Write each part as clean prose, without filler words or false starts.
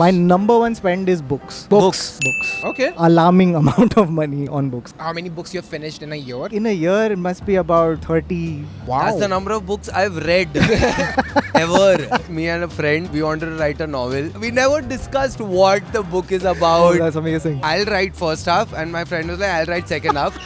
My number one spend is books. Books. Okay. Alarming amount of money on books. How many books you've finished in a year? In a year, it must be about 30. Wow. That's the number of books I've read ever. Me and a friend, we wanted to write a novel. We never discussed what the book is Oh, about. that's amazing. I'll write first half, and my friend was like, I'll write second half.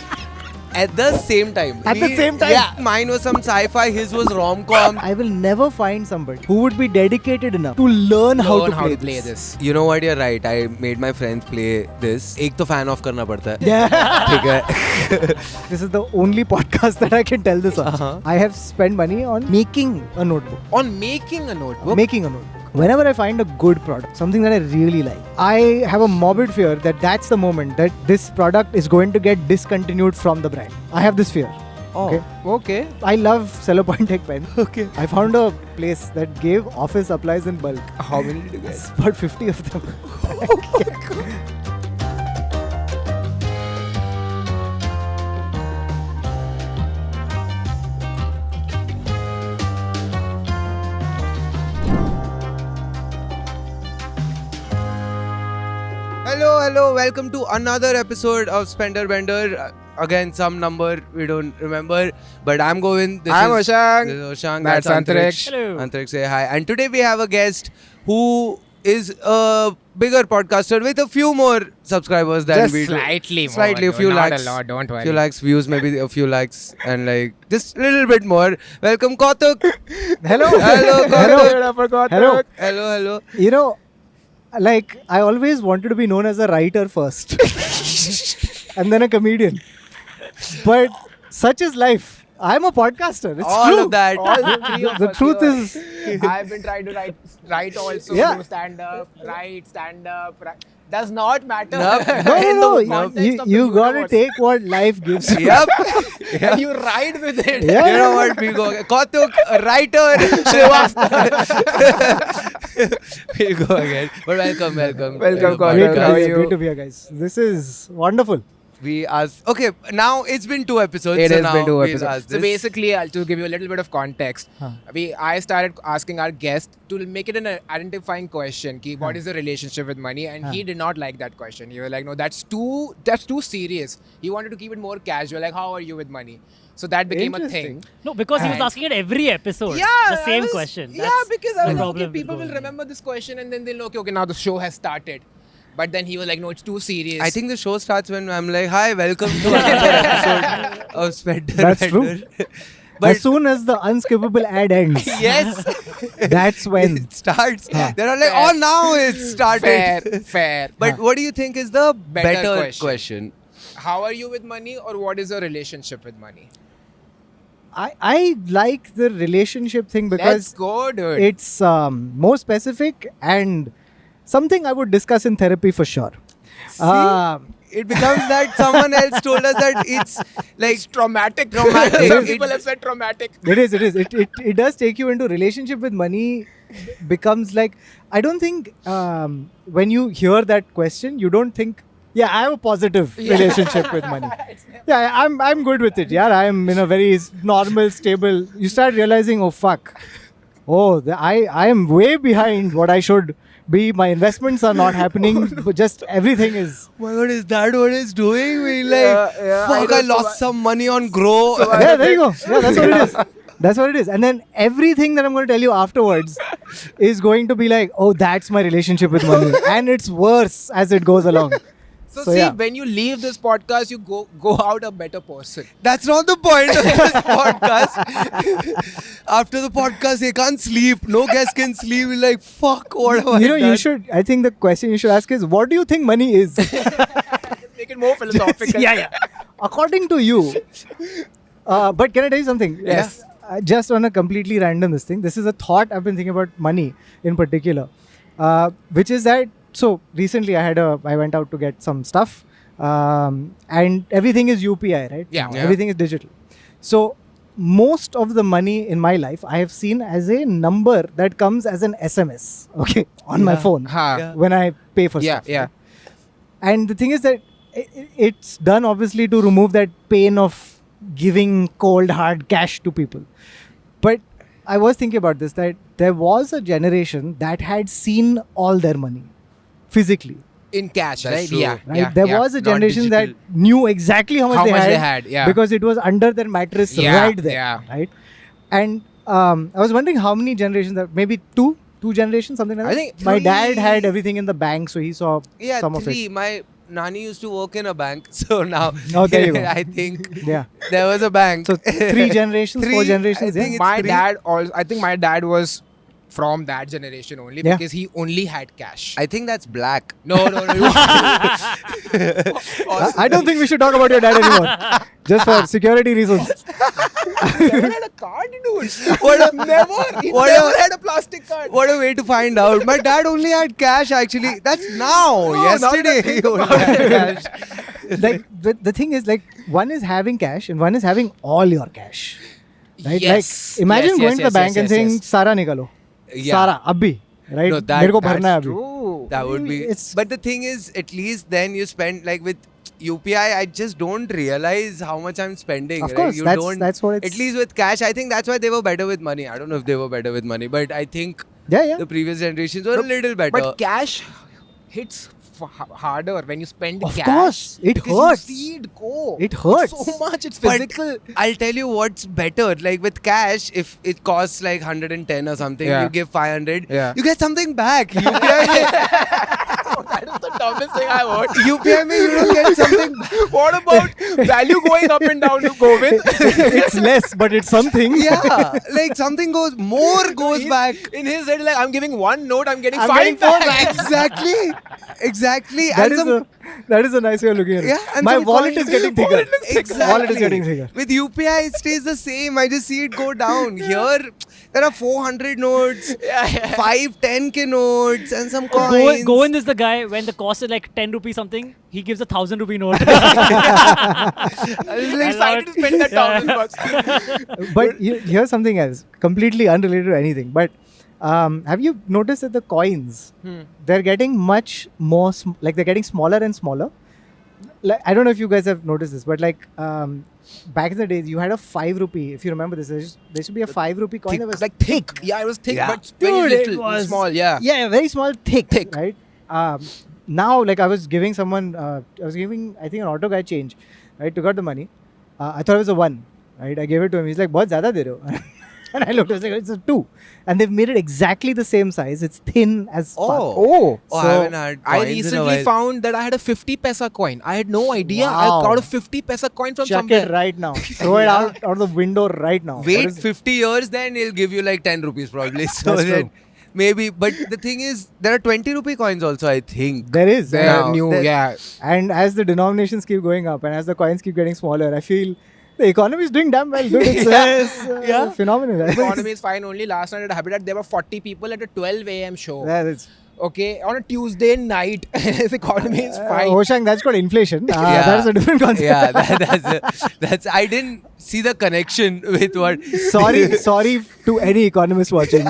At the same time. At the same time? Yeah. Mine was some sci-fi, his was rom-com. I will never find somebody who would be dedicated enough to learn how to play this. You know what, you're right. I made my friends play this. एक तो fan off करना पड़ता है. Yeah. ठीक है. This is the only podcast that I can tell this on. I have spent money on making a notebook. On making a notebook? Making a notebook. Whenever I find a good product, something that I really like, I have a morbid fear that that's the moment that this product is going to get discontinued from the brand. I have this fear. Oh, okay. I love Cello Point Tech pen. Okay. I found a place that gave office supplies in bulk. How many did you get? It's about 50 of them. Hello. Welcome to another episode of Spender Bender. Again, some number we don't remember, but I'm Govind. I'm Oshang. This is Oshang. That's Antariksh. Hello. Antariksh, say hi. And today we have a guest who is a bigger podcaster with a few more subscribers than Just we do. slightly more. Slightly, a few not likes. a lot, don't worry. Few likes, views, maybe a few likes, and like just a little bit more. Welcome, Kautuk. Hello. Hello, Kautuk. Hello. Hello. You know, like, I always wanted to be known as a writer first and then a comedian. But such is life. I'm a podcaster. It's All true. of that. The truth is, I've been trying to write also, Yeah. do stand-up, write. Does not matter. Nope. no. In the context of the You gotta universe. take what life gives you. Yep. And you ride with it. Yeah. You know what? We go. Kautuk, writer, Srivastava. We'll go again. But welcome. Welcome, Great Kautuk. to How are be here. you? Great to be here, guys. This is wonderful. We asked. Okay, now it's been 2 episodes. It so has now been 2 we'll episodes. ask So this. basically, to give you a little bit of context, I started asking our guest to make it an identifying question. Ki, what is the relationship with money? And he did not like that question. He was like, no, that's too serious. He wanted to keep it more casual. Like, how are you with money? So that became a Interesting. thing. No, because he was And- asking it every episode. Yeah, the I same was- question. Yeah, That's because I the was like, problem okay, with people will going. remember this question and then they'll know, okay, now the show has started. But then he was like, no, it's too serious. I think the show starts when I'm like, hi, welcome to another episode of Spender That's Bender. true. But As soon as the unskippable ad ends, yes, that's when. it starts. Huh. They're all like, Fair. oh, now it's started. fair. But what do you think is the better question. question? How are you with money, or what is your relationship with money? I like the relationship thing Let's because go, dude. it's more specific and something I would discuss in therapy for sure. It becomes that someone else told us that it's like It's traumatic. Traumatic. Some It- people have said traumatic. It is. It does take you into relationship with money. Becomes like, I don't think when you hear that question, you don't think, yeah, I have a positive relationship with money. Yeah, I'm good with it. Yeah, I'm in a very normal, stable. You start realizing, oh fuck, I am way behind what I should be. My investments are not happening. But just everything is. oh my god, is that what it's doing? We like, Yeah, fuck, I I know, lost some money on Grow. Yeah, there you go. Yeah, that's what it is. That's what it is. And then everything that I'm going to tell you afterwards is going to be like, oh, that's my relationship with money. And it's worse as it goes along. So, So, see, yeah. when you leave this podcast, you go out a better person. That's not the point of this podcast. After the podcast, they can't sleep. No guest can sleep. We're like, fuck, what have I You know, done? you should, I think the question you should ask is, what do you think money is? Make it more philosophical. yeah. According to you. But can I tell you something? Yes. Just on a completely random thing. This is a thought I've been thinking about money in particular. Which is that, so recently I went out to get some stuff. And everything is UPI, right? Yeah. Now, Yeah. Everything is digital. So most of the money in my life I have seen as a number that comes as an SMS, okay, on my phone Ha. Yeah. when I pay for Yeah, stuff. yeah. right? And the thing is that it's done obviously to remove that pain of giving cold hard cash to people. But I was thinking about this, that there was a generation that had seen all their money. physically. In cash, That's right? true. Yeah. Right? Yeah, there yeah. was a Not generation that digital. knew exactly how much, How they had, yeah. because it was under their mattress Yeah, right there. yeah. Right? And I was wondering how many generations, maybe two generations, something like I that. think My dad three. had everything in the bank, so he saw Yeah, some of 3. it. My nani used to work in a bank, so now Oh, there you go. I think Yeah. there was a bank. So 3 generations, 4 Three, generations. I think Yeah. it's My 3. dad also. I think my dad was from that generation only Yeah. because he only had cash. I think that's black. No. I don't think we should talk about your dad anymore. Just for security reasons. never had a card, dude. What a- never. He what never a- had a plastic card. What a way to find out. My dad only had cash actually. That's now. now Yesterday that I he think only about had it. cash. Like the thing is, like, one is having cash and one is having all your cash. Right? Yes. Like, imagine Yes, going yes, to the yes, bank yes, and saying, yes. Sara nikalo. Yeah. Sara, abhi. Right? No, that- मेरे को भरना है That's अभी. true. That would be. It's- But the thing is, at least then you spend like with UPI. I just don't realize how much I'm spending. Of right? course, you that's- don't. that's what it's- At least with cash, I think that's why they were better with money. I don't know if they were better with money, but I think Yeah. the previous generations were a little better. But cash hits harder when you spend Of cash. course, it because hurts. You see it go. It hurts. so much. It's But physical. I'll tell you what's better. Like with cash, if it costs like 110 or something, Yeah. you give 500, Yeah. you get something back. UPI, That is the dumbest thing I've heard. UPI mein you don't get something back. What about value going up and down to go with? It's less, but it's something. Yeah, like something more goes back. In his head, like, I'm giving one note, I'm getting I'm five getting four back. Exactly. That And is some- that is a nice way of looking at it. Yeah, and My some wallet coins- is getting thicker. Exactly. Wallet is getting thicker. With UPI, it stays the same. I just see it go down. Here, there are 400 notes, 5 10K notes, and some coins. Govind is the guy when the cost is like 10 rupees something, he gives a 1,000 rupee note. I was like, excited to spend that $1,000. But here's something else, completely unrelated to anything. But have you noticed that the coins, they're getting much more, like they're getting smaller and smaller. Like, I don't know if you guys have noticed this, but like back in the days, you had a 5 rupee. If you remember this, there should be a 5 rupee coin that was Like thick. Yeah, it was thick, Yeah. but very Dude, it little. was- Small, yeah. Yeah, very small, thick. Thick. Right? Now, like I was giving someone, I think an auto guy change. Right? Took out the money. I thought it was a 1. Right? I gave it to him. He's like, "Bahut zyada de rahe ho." And I looked, I was like, it's a 2. And they've made it exactly the same size. It's thin as fuck. Oh. Oh, I So, haven't had I coins in a recently while. found that I had a 50 paisa coin. I had no idea. Wow. I got a 50 paisa coin from Chuck somewhere. it right now. Throw it out the window right now. What Wait is- 50 years, then he'll give you like 10 rupees probably. So That's then true. maybe. But the thing is, there are 20 rupee coins also, I think. There is. They're Now, new, there- yeah. And as the denominations keep going up and as the coins keep getting smaller, I feel the economy is doing damn well. Dude. It's phenomenal. The economy is fine. Only last night at Habitat, there were 40 people at a 12 a.m. show. That is, Okay, on a Tuesday night. The economy is fine. Hoshang, that's called inflation. Yeah. That is a different concept. Yeah, that's. I didn't see the connection with what. sorry to any economist watching.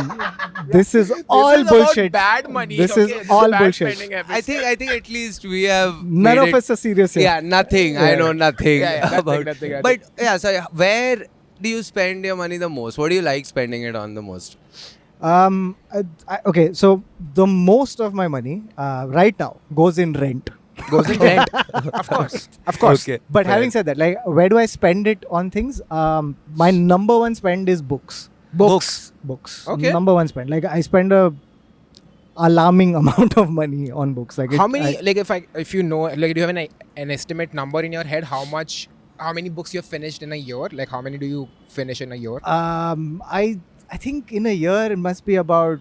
This is all this is about bullshit. bad money. This okay? is This all bad bullshit. spending habits. I think at least we have. None made of it- us are serious here. Yeah, nothing. I Yeah. know nothing Yeah, nothing, about. nothing. But yeah, sorry. Where do you spend your money the most? What do you like spending it on the most? Okay, so the most of my money right now goes in rent. Goes in rent. Of course. Of course. Okay. But having said that, like, where do I spend it on things? My number one spend is books. Books. Books. Okay. Number one spend. Like, I spend a alarming amount of money on books. Like, How many? Like, if you know, like, do you have an estimate number in your head? How many books you have finished in a year? Like, how many do you finish in a year? I think in a year it must be about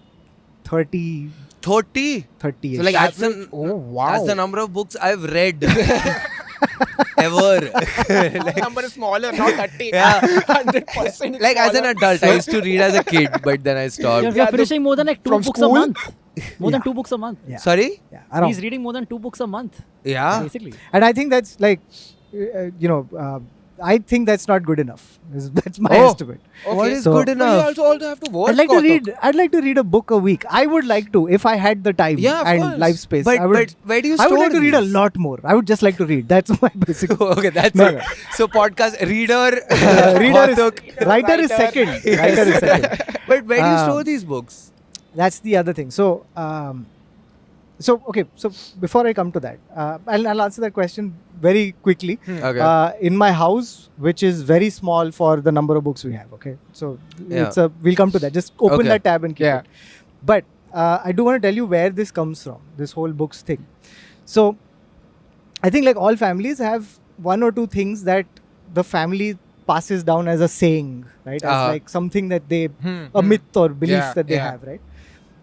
30. 30. 30 So, like, That's average- the, oh wow. That's the number of books I've read. Ever. The number is smaller, not 30. Yeah. 100%. Like as an adult, I used to read as a kid, but then I stopped. You're finishing more than like 2 from books school? a month. More than Yeah. 2 books a month. Yeah. Sorry? Yeah, around. He's reading more than 2 books a month, Yeah. basically. And I think that's like, I think that's not good enough. That's my estimate. Okay. What is So- good But you enough? also have to work. I'd like to Kautuk. read. I'd like to read a book a week. I would like to, if I had the time Yeah, of and course. life space. But, I would. but where do you I store would like to read a these? lot more. I would just like to read. That's my basic. Okay, that's No, it. no. So podcast reader, Reader is Kautuk. writer is second. Writer is second. But where do you Um, store these books? That's the other thing. So So okay, so before I come to that, I'll answer that question very quickly. Okay. In my house, which is very small for the number of books we have. Okay, so we'll come to that. Just open Okay. that tab and keep Yeah. it. But I do want to tell you where this comes from. This whole books thing. So I think like all families have one or two things that the family passes down as a saying, right? As like something that they a myth or belief Yeah, that they yeah. have, right?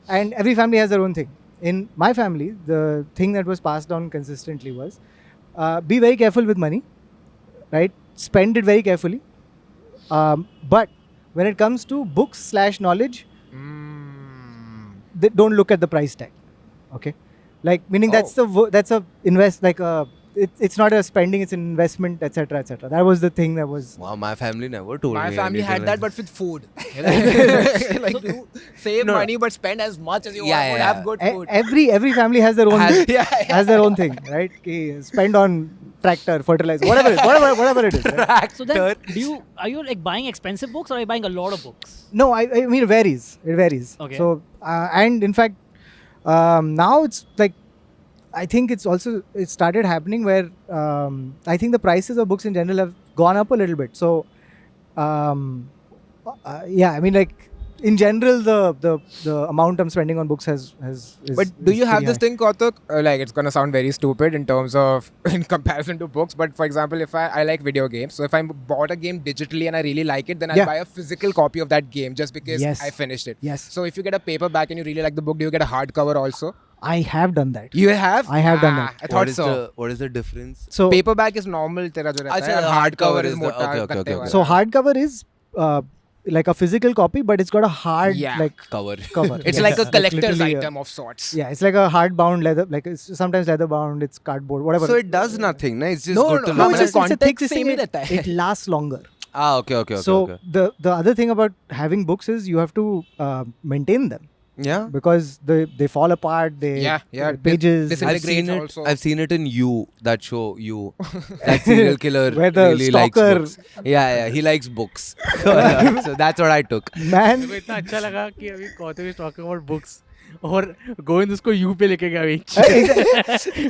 And every family has their own thing. In my family, the thing that was passed down consistently was be very careful with money, right? Spend it very carefully. But when it comes to books / knowledge, they don't look at the price tag. Okay, like meaning that's that's a invest like a it's not a spending, it's an investment, etc., etc. That was the thing that was. Wow, my family never told me. My family anything had like that, but with food. Like you save No. money, but spend as much as you Yeah, want. But yeah. have good E- food. every family has their own has their own thing, right? Ki spend on tractor, fertilizer, whatever it is. Right? So then, are you like buying expensive books or are you buying a lot of books? No, I mean it varies. It varies. Okay. So and in fact, now it's like I think it started happening where I think the prices of books in general have gone up a little bit. So yeah, I mean like in general the amount I'm spending on books is But do you have pretty this high. thing, Kautuk? Like it's gonna sound very stupid in terms of in comparison to books. But for example, if I like video games, so if I bought a game digitally and I really like it, then I'll Yeah. buy a physical copy of that game just because Yes. I finished it. Yes. So if you get a paperback and you really like the book, do you get a hardcover also? I have done that. You have? I have done that. I thought What is the difference? So Paperback is normal, tera jo rehta hai, Acha, and hardcover hardcover is is the- mota. okay, okay, gatte okay, wala. okay. so hardcover is like a physical copy, but it's got a hard Yeah. like Cover. cover. It's Yes. like a collector's literally item of sorts. Yeah, it's like a hard bound leather, like it's sometimes leather bound, it's cardboard, whatever. So it does nothing, no? It's just No, good no, to no, look it's at. just context thick same thing, ही रहता है. it lasts longer. Ah, okay. So the other thing about having books is you have to maintain them Yeah. because they fall apart. They Yeah. pages. This I've Integrate seen it. also. I've seen it in You, that show You. That serial killer Where the really likes stalker- books. Yeah, he likes books. So that's what I took. Man, मेरे को इतना अच्छा लगा कि अभी कौतुक is talking about books और गोविंद उसको यू पे लेके गया बीच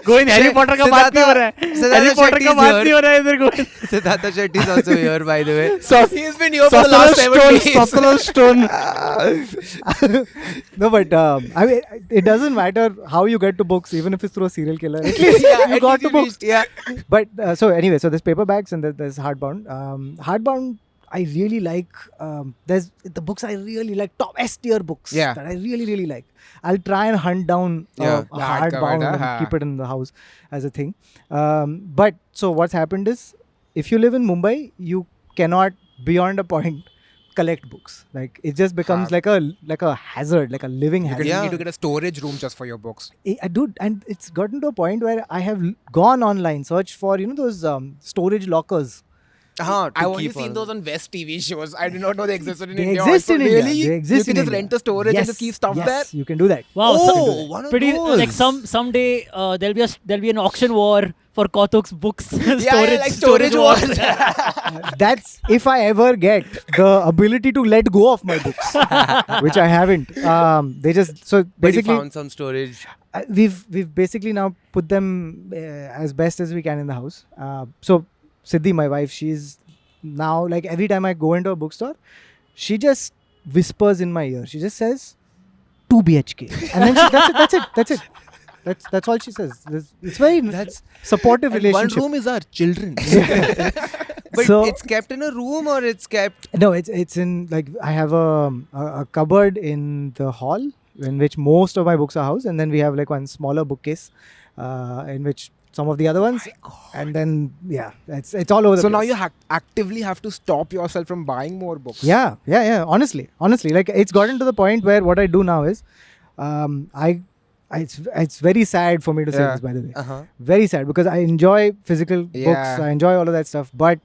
गोविंद हैरी पॉटर का बात नहीं हो रहा है हैरी पॉटर का बात नहीं हो रहा है इधर Govind Siddhartha Shetty is also here, by the way. He's been here for the last 7 days. Sorcerer's Stone. No, but I mean, it doesn't matter how you get to books, even if it's through a serial killer. At least you got to books. Yeah. But so anyway, so there's paperbacks and there's hardbound. Hardbound, I really like. There's the books I really like, top S tier books Yeah. that I really like. I'll try and hunt down Yeah. a The hardcover, hardbound and keep it in the house as a thing. But so what's happened is, if you live in Mumbai, you cannot beyond a point collect books. Like it just becomes like a hazard, like a living You hazard. can- Yeah. need to get a storage room just for your books. Dude, and it's gotten to a point where I have gone online, searched for those storage lockers. I've only seen those on West TV shows. I did not know they existed in They India. exist also. in India. Really? They exist You can in just India. rent a storage and just keep stuff yes, there. you can do that. Wow, Oh, one of pretty those. like someday there'll be an auction war for Kautuk's books. Yeah, like storage wars. That's if I ever get the ability to let go of my books, which I haven't. They just so But he basically found some storage. we've basically now put them as best as we can in the house. So Siddhi, my wife, she's now like every time I go into a bookstore, she just whispers in my ear. She just says 2 BHK, and then that's it. That's all she says. It's very That's supportive and relationship. one room is our children. But So- it's kept in a room or it's kept. No, it's in like I have a cupboard in the hall in which most of my books are housed, and then we have like one smaller bookcase in which some of the other ones, and then yeah, it's all over the So place. now you actively have to stop yourself from buying more books. Yeah. Honestly, like it's gotten to the point where what I do now is, it's very sad for me to say Yeah. this, by the way. Uh-huh. Very sad because I enjoy physical books, Yeah. I enjoy all of that stuff, but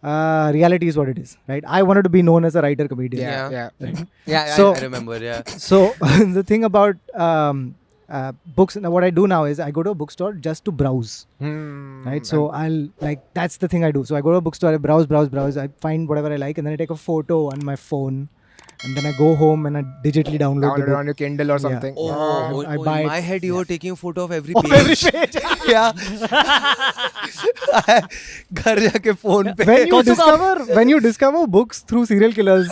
reality is what it is, right? I wanted to be known as a writer comedian. Yeah. Yeah, So- I remember. Yeah. So the thing about books, now what I do now is I go to a bookstore just to browse, right? So I'll that's the thing I do. So I go to a bookstore, I browse. I find whatever I like, and then I take a photo on my phone. and then I go home and I digitally download Download the it book. on your Kindle or Yeah. something. Oh, I in buy it. my head, you were taking a photo of every Of page. every page. yeah. घर जाके phone पे. when you discover books through serial killers,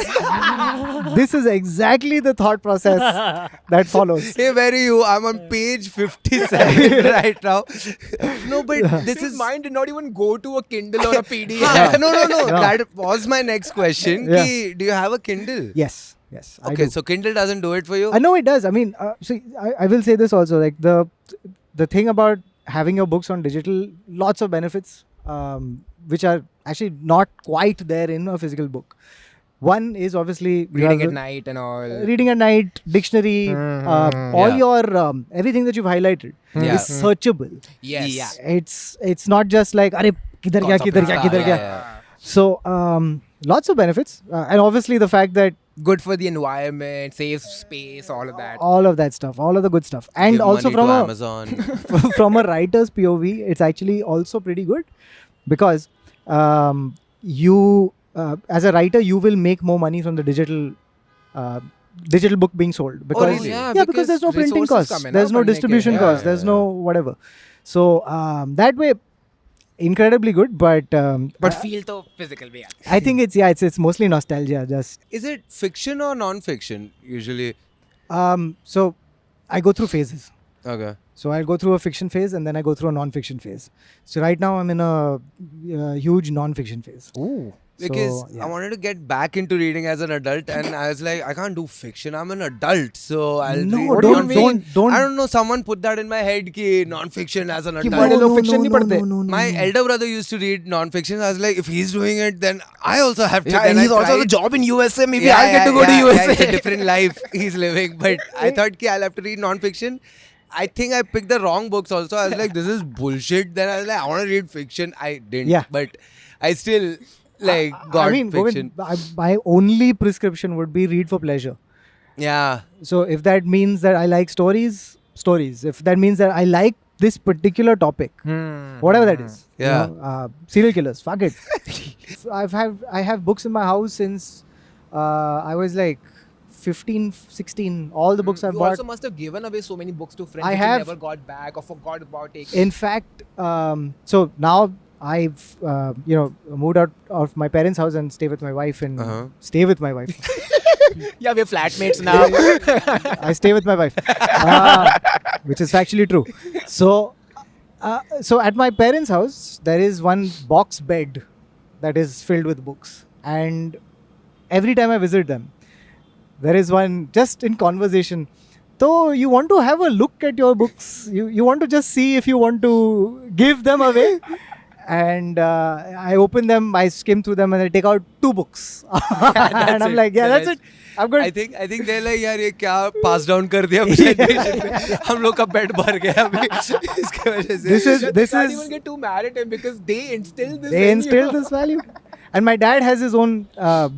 this is exactly the thought process that follows. Hey, where are you? I'm on page 57 right now. No, but this His is. mind did not even go to a Kindle or a PDF. No. Yeah. That was my next question. Yeah. Ki, do you have a Kindle? Yes. I Okay, do. so Kindle doesn't do it for you? I know it does. I mean, see, I will say this also. Like the thing about having your books on digital, lots of benefits, which are actually not quite there in a physical book. One is obviously you Reading have at night and all. reading at night, dictionary, all Yeah. your everything that you've highlighted Yeah. is searchable. Yes. Yeah. It's not just like अरे किधर गया किधर गया किधर गया. So lots of benefits, and obviously the fact that Good for the environment, saves space, all of that. all of that stuff, all of the good stuff, and Give also money from to a Amazon. from a writer's POV, it's actually also pretty good because you as a writer you will make more money from the digital book being sold because really? because there's no printing resources costs, come in, there's no बनने के. distribution Yeah, costs, yeah, there's yeah. no whatever. So that way, incredibly good, but But feel to physical भी आता है. I think it's mostly nostalgia. Just Is it fiction or non-fiction usually? so I go through phases. Okay. So I'll go through a fiction phase and then I go through a non-fiction phase. So right now I'm in a huge non-fiction phase. Ooh. Because So, yeah. I wanted to get back into reading as an adult, and I was like, I can't do fiction. I'm an adult, so I'll No, read. don't. I don't know. Someone put that in my head, ki non-fiction as an कि adult. बड़े लोग no, fiction no, नहीं no, पढ़ते. no, My elder brother used to read non-fiction. I was like, if he's doing it, then I also have to. Yeah, Then and I he's also has a tried. job in USA. Maybe Yeah, I'll get to go to yeah, USA. it's a different life he's living. But I thought ki I'll have to read non-fiction. I think I picked the wrong books also. I was like, this is bullshit. Then I was like, I want to read fiction. I didn't. Yeah. But I still got I mean, fiction. Govind, my only prescription would be read for pleasure. Yeah. So if that means that I like stories. If that means that I like this particular topic, whatever that is. you Yeah. know, serial killers. Fuck it. I have books in my house since I was like 15, 16. All the books I've You bought. also must have given away so many books to friends I that have. you never got back or forgot about taking. In fact, so now I've moved out of my parents' house and stay with my wife and stay with my wife. Yeah, we're flatmates now. I stay with my wife, which is factually true. So at my parents' house there is one box bed that is filled with books, and every time I visit them, there is one just in conversation. So you want to have a look at your books. You want to just see if you want to give them away. And I open them, I skim through them, and I take out 2 books. And I'm it. like, yeah, The that's rest- it. I'm good. I think they're like, यार ये क्या pass down कर दिया generation में. हम लोग का bed भर गया अभी इसके वजह से. This is Yeah, this they can't is even get too mad at him because they instilled this. they in instilled you. this value. And my dad has his own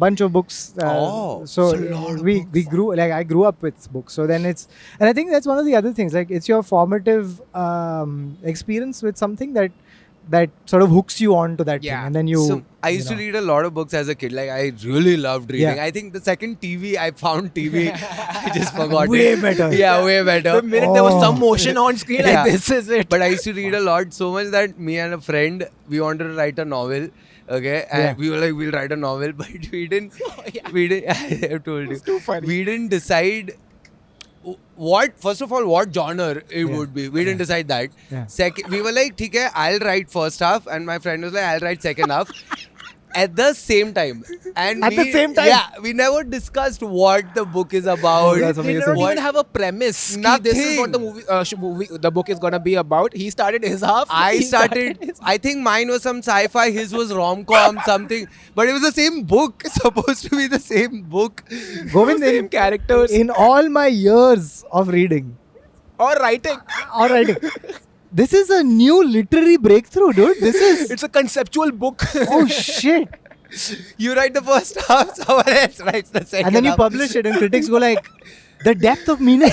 bunch of books. Oh, so so a lot of we grew, like I grew up with books. So then and I think that's one of the other things. Like it's your formative experience with something that sort of hooks you on to that thing, Yeah. and then you. So I used to know. read a lot of books as a kid. Like I really loved reading. Yeah. I think the second TV I found TV, I just forgot. Way it. better. Yeah, way better. The minute there was some Oh. motion on screen, Yeah. like this is it. But I used to read a lot, so much that me and a friend, we wanted to write a novel. Okay, and Yeah. we were like, we'll write a novel, but we didn't. yeah. We didn't. I have told you. too funny. We didn't decide first of all, what genre it would be. We didn't decide that. Yeah. Second, we were like, ठीक है, I'll write first half, and my friend was like, I'll write second half. At the same time. And At the same time? Yeah, we never discussed what the book is about. Oh, that's They amazing. don't What- even have a premise. Ki This is what the movie, the book is gonna be about. He started his half. I he started, his- I think mine was some sci-fi, his was rom-com, something. But it was the same book, supposed to be the same book. Govind, same characters in all my years of reading or writing. or writing, this is a new literary breakthrough, dude. This is It's a conceptual book. oh shit. You write the first half, someone else writes the second And then you half. publish it, and critics go like, the depth of meaning.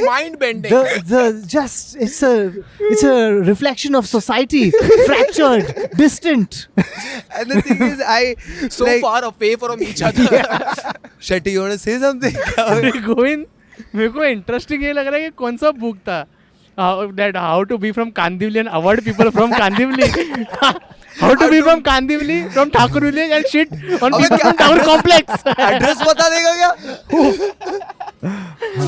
Mind bending. the just it's a reflection of society, fractured, distant. And the thing is, I So like, far away from each other. Shetty, you want to say something? Govind मेरे को interesting ये लग रहा है कि कौन सा book था that how to be from Kandivali and avoid people from Kandivali. How to be from Kandivali, from Thakur village and shit on people from Thakur complex. Address बता देगा क्या?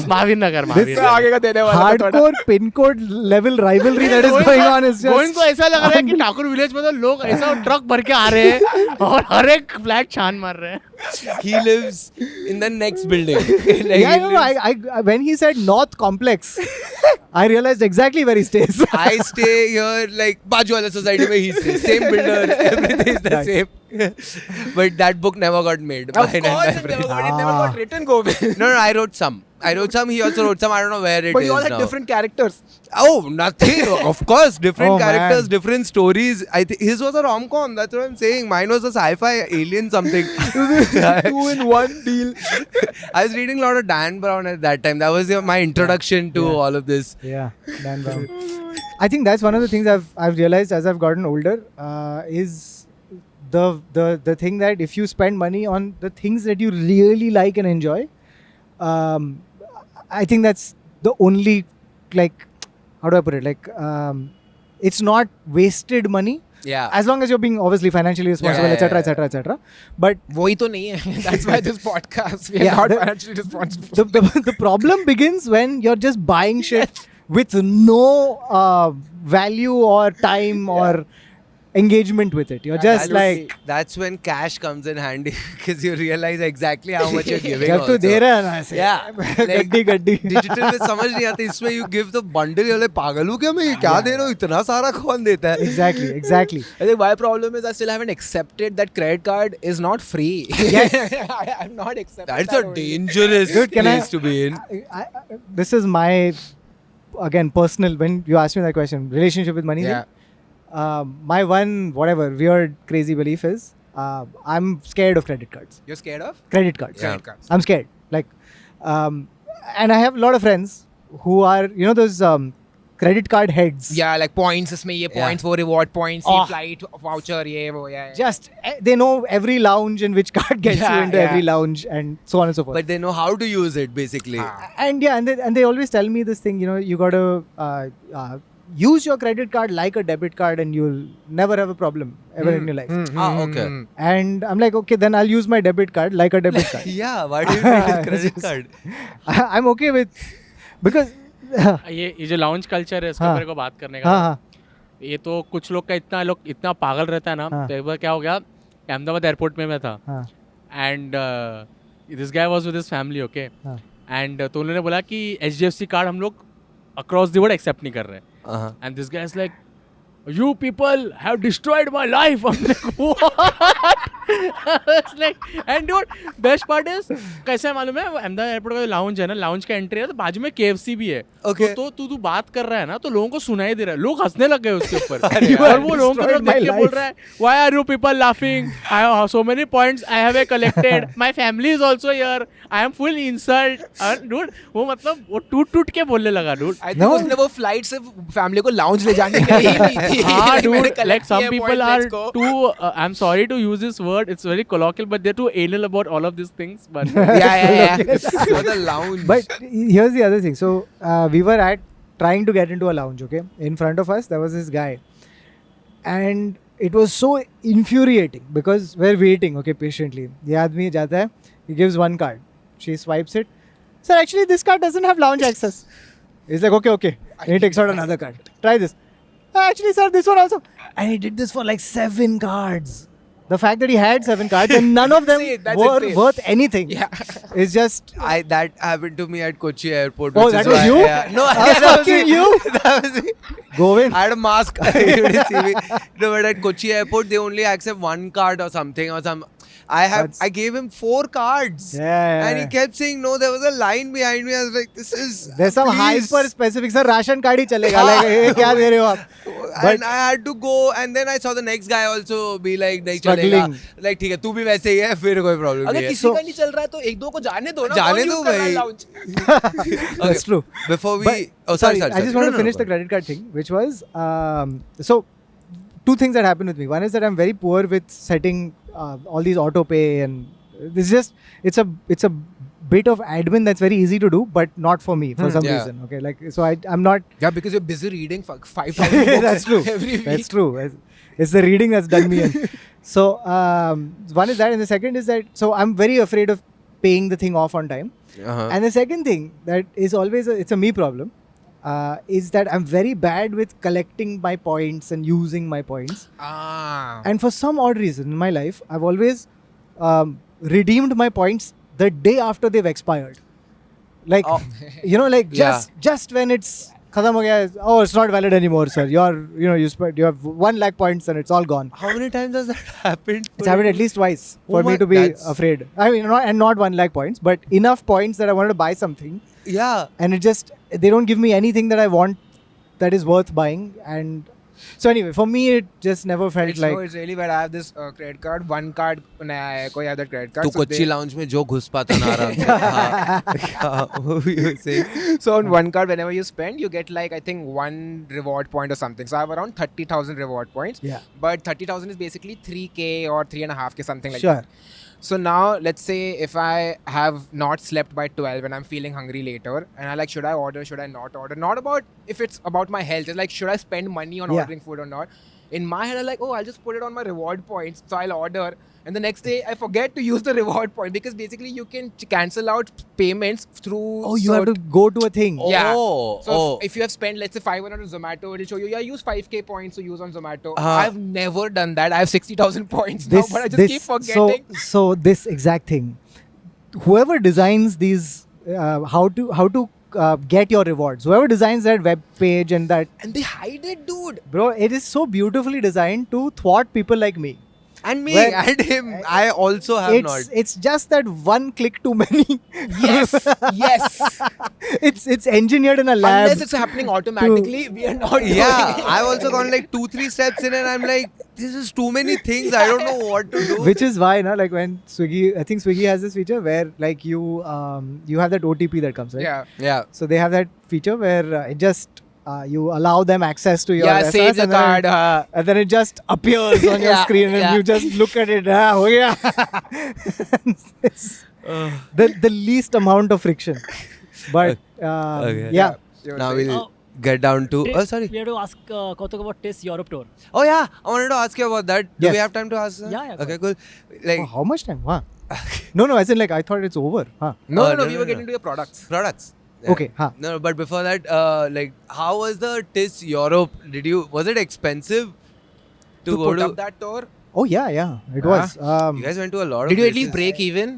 महावीर नगर, महावीर नगर. आगे का देने वाला था थोड़ा. Hardcore pin code level rivalry that is going on is Govind just. को ऐसा लग रहा है कि ठाकुर विलेज में तो लोग ऐसा ट्रक भर के आ रहे हैं और हर एक फ्लैट छान मार रहे हैं. He lives in the next building. Like, Yeah, he no, lives- I when he said North Complex, I realized exactly where he stays. I stay here like Bajuwala society where he stays. Same builder, everything is the Nice. same. But that book never got made. Of Mine and course, my it friend. never got written, Govind. No, I wrote some. He also wrote some. I don't know where it is But you all had now. different characters. Oh, nothing. Of course, different Oh, characters, man. different stories. I think his was a rom-com. That's what I'm saying. Mine was a sci-fi alien something. 2-in-1 deal. I was reading a lot of Dan Brown at that time. That was my introduction to all of this. Yeah, Dan Brown. I think that's one of the things I've realized as I've gotten older is the thing that if you spend money on the things that you really like and enjoy, I think that's the only, like, how do I put it? Like, it's not wasted money Yeah. as long as you're being obviously financially responsible, Yeah, etc., yeah, etc., etc. But वही तो नहीं है. That's why this podcast. We are Yeah, not the- financially responsible. the problem begins when you're just buying shit with no value or time or engagement with it. You're just like, that's when cash comes in handy because you realize exactly how much you're giving. जब तू also. दे रहा है ना ऐसे, Yeah, like, गड्डी digital में समझ नहीं आती. इसमें you give the bundle, you're like पागल हूँ क्या मैं? ये क्या दे रहा हूँ? इतना सारा कौन देता है? exactly. I think my problem is I still haven't accepted that credit card is not free. Yes. I'm not accepting That's that a only. Dude, dangerous can place I- to be in. This is my, again, personal, when you asked me that question, relationship with money Yeah. thing. My one, whatever, weird, crazy belief is, I'm scared of credit cards. You're scared of? Credit cards. Yeah. Credit cards. I'm scared. Like, and I have a lot of friends who are, those credit card heads. Yeah, like points, इसमें ये points, वो reward points, Oh. ये flight voucher, ये वो, yeah. Just, they know every lounge in which card gets you Yeah, into yeah. every lounge and so on and so forth. But they know how to use it basically. Ah. And yeah, and they always tell me this thing, you got to use your credit card like a debit card and you'll never have a problem ever in your life. Ah, okay. And I'm like, okay, then I'll use my debit card like a debit card. Yeah, why do you need a credit Just- card? I'm okay with, because, ये जो lounge culture है इसके हाँ. मेरे को बात करने का. हाँ, ये तो कुछ लोग का इतना पागल रहता है ना. हाँ. तो एक बार क्या हो गया, अहमदाबाद एयरपोर्ट में मैं था हाँ, and this guy was with his family, okay. हाँ. एंड तो उन्होंने बोला कि HDFC कार्ड हम लोग अक्रॉस द वर्ल्ड एक्सेप्ट नहीं कर रहे. Uh-huh. And this guy is like, you people have destroyed my life. I'm like, what? It's like, and dude, best part is, कैसे है मालूम है, अहमदाबाद एयरपोर्ट का लाउंज है ना, लाउंज का एंट्री है तो बाजू में KFC भी है. Okay. तो तू बात कर रहा है ना तो लोगों को सुनाई दे रहा है. लोग हंसने लग गए उसके ऊपर. You और have वो लोगों को destroyed देख my के बोल life. रहा है, why are you people laughing? I have so many points I have collected. My family is also here. I am full insult. Dude, वो मतलब वो टूट के बोलने लगा, dude. I think No. उसने वो flight से family को lounge ले जाने के लिए ही नहीं थी. हाँ, मैंने dude, collect like some किए people points, are let's go. too I'm sorry to use this word, it's very colloquial, but they're too anal about all of these things. But Yeah. For the lounge. but here's the other thing. So we were trying to get into a lounge, okay? In front of us, there was this guy. And it was so infuriating because we're waiting, okay, patiently. The aadmi jata hai, he gives one card. She swipes it. Sir, actually, this card doesn't have lounge access. He's like, okay. And he takes out another card. Try this. Actually, sir, this one also. And he did this for like 7 cards. The fact that he had 7 cards and none of them See, that's were insane. worth anything. Yeah. It's just. That happened to me at Kochi airport. Oh, which that is was why- you? Yeah. No, That's that was fucking me. you? That was me. Govind. I had a mask. You didn't see me. No, but at Kochi airport, they only accept 1 card or something or some. I gave him 4 cards. Yeah. And he kept saying no. There was a line behind me. I was like, this is. There's some please. hyper specific. Sir, ration card ही चलेगा. Like, ये क्या दे रहे हो आप? and I had to go, and then I saw the next guy also be like, नहीं चलेगा, Struggling. like ठीक है, तू भी वैसे ही है, फिर कोई problem अगर नहीं है. किसी का नहीं चल रहा है तो एक दो को जाने दो ना. जाने कौन दो use कर रहा है भाई. lounge? That's true. Before we, But, sorry. I just want to finish the credit card thing, which was so two things that happened with me. One is that I'm very poor with setting all these auto pay, and this is just it's a bit of admin that's very easy to do, but not for me for some Yeah. reason. Okay, like so I'm not. Yeah, because you're busy reading 5,000 books That's true. every week. That's true. It's the reading that's done me in. So one is that, and the second is that so I'm very afraid of paying the thing off on time. Uh-huh. And the second thing that is always it's a me problem is that I'm very bad with collecting my points and using my points. Ah. And for some odd reason in my life, I've always redeemed my points the day after they've expired. Like Oh. you know, like Yeah. just when it's khatam ho gaya, oh, it's not valid anymore, sir. You have 1 lakh points and it's all gone. How many times has that happened? It's happened at least twice Oh for me my- to be that's- afraid. I mean, not 1 lakh points, but enough points that I wanted to buy something, Yeah. and they don't give me anything that I want that is worth buying. And so anyway, for me, it just never felt It's, like. no, it's really bad. I have this credit card. One card नया है. कोई have that credit card. तू So Kochi lounge में जो घुस पाता ना आराम से. हाँ. What were you saying? So on one card, whenever you spend, you get like I think 1 reward point or something. So I have around 30,000 reward points. Yeah. But 30,000 is basically 3K or 3.5K, something like Sure. that. So now let's say if I have not slept by 12 and I'm feeling hungry later, and I like, should I order? Should I not order? Not about if it's about my health. It's like, should I spend money on Yeah. ordering food or not? In my head, I'm like, oh, I'll just put it on my reward points. So I'll order. And the next day, I forget to use the reward point because basically you can cancel out payments through. Oh, you have to go to a thing. Yeah. Oh. So oh. if you have spent, let's say 500 on Zomato, it'll show you, yeah, use 5K points to use on Zomato. Uh-huh. I've never done that. I have 60,000 points now, but I just keep forgetting. So this exact thing. Whoever designs these, how to get your rewards. Whoever designs that web page and that, And they hide it, dude. bro, it is so beautifully designed to thwart people like me. And me Well, and him, I also have not. It's just that one click too many. Yes. Yes. It's engineered in a lab. Unless it's happening automatically, we are not doing Yeah, it. I've also gone like 2-3 steps in, and I'm like, this is too many things. I don't know what to do. Which is why, like when Swiggy, I think Swiggy has this feature where like you have that OTP that comes, right? Yeah. Yeah. So they have that feature where it just you allow them access to your Yeah, SS save the and then card. and then it just appears on your Yeah, screen and yeah. you just look at it. Ah, ho gaya. It's the least amount of friction, but Okay. yeah. Now we'll Oh. get down to. Tis- Oh, sorry. We have to ask Kautuk about TIS Europe tour. Oh, yeah. I wanted to ask you about that. Do Yes. we have time to ask? That? Yeah, yeah, Okay, cool. Like, Oh, how much time? Huh? No, as in like I thought it's over. Huh? No, Oh, no, we were getting to your products. products. Okay, huh. No, but before that, like, how was the TIS Europe? Was it expensive to go put to? up that tour. Oh yeah. It Ah. was. You guys went to a lot of Did you at least places. break even?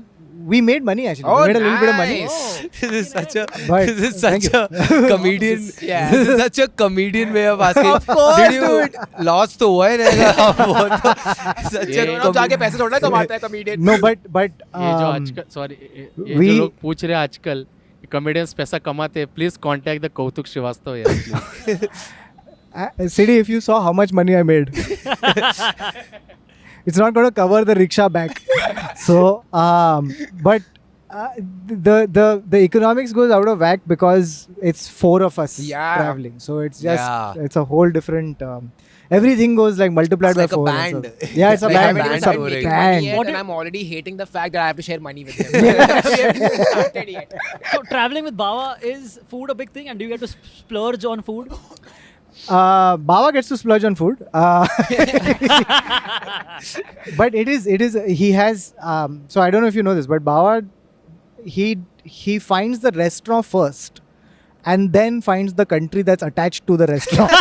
We made money actually. Oh, we made a little bit of money. nice. This is such a But- this is thank such a comedian. Yeah. This is such a comedian way of asking. Of course, Did you lost तो हुआ ही रहेगा वो तो such ये a अब जाके पैसे छोड़ना तो आता है comedian. No, but ये जो आजकल सॉरी ये we- जो लोग पूछ रहे हैं आजकल कॉमेडियंस पैसा कमाते हैं प्लीज कांटेक्ट द कौतुक श्रीवास्तव यार please. Siddy, if you saw how much money I made, it's not going to cover the rickshaw back. So, but the economics goes out of whack because it's 4 of us Yeah. traveling. So it's just Yeah. it's a whole different. Everything goes like multiplied It's by like a 4. and band. so- yeah, it's a Like a band. band It's a touring. making band. money yet, What and if- I'm already hating the fact that I have to share money with him. We haven't even started yet. So traveling with Bawa, is food a big thing, and do you get to splurge on food? Bawa gets to splurge on food. But it is he has so I don't know if you know this, but Bawa he finds the restaurant first and then finds the country that's attached to the restaurant.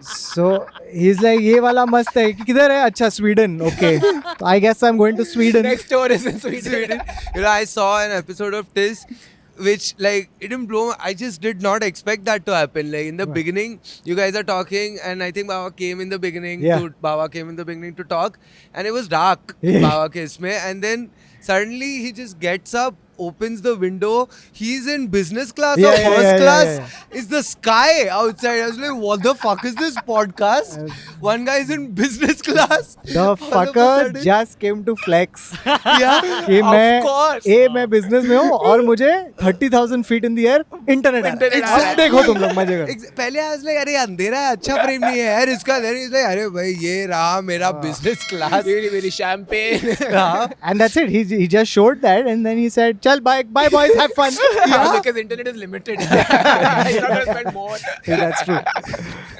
So he's like ये वाला मस्त है किधर है अच्छा Sweden okay so I guess I'm going to Sweden. Next tour is in Sweden. You know, I saw an episode of TIS which like it didn't blow. I just did not expect that to happen. Like in the beginning, you guys are talking, and I think Bawa came in the beginning. Yeah. Bawa came in the beginning to talk, and it was dark. Yeah. Bawa ke isme, and then Suddenly he just gets up, opens the window. He's in business class Yeah, or yeah, first yeah, class. yeah, It's the sky outside. I was like, what the fuck is this podcast? One guy is in business class. The All of a fucker sudden- just came to flex. Yeah, कि of course. मैं business में हूँ और मुझे 30,000 feet in the air internet Exactly. देखो तुम लोग मजे करो. पहले I was like, अरे अंधेरा है, अच्छा फ्रेम नहीं है यार इसका. Then he's like, अरे भाई ये रहा मेरा business class. Very, very champagne. हाँ. And that's it. He just showed that and then he said, "Chal, bye boys, have fun." Yeah, because internet is limited. He's not going to spend more. Yeah, that's true.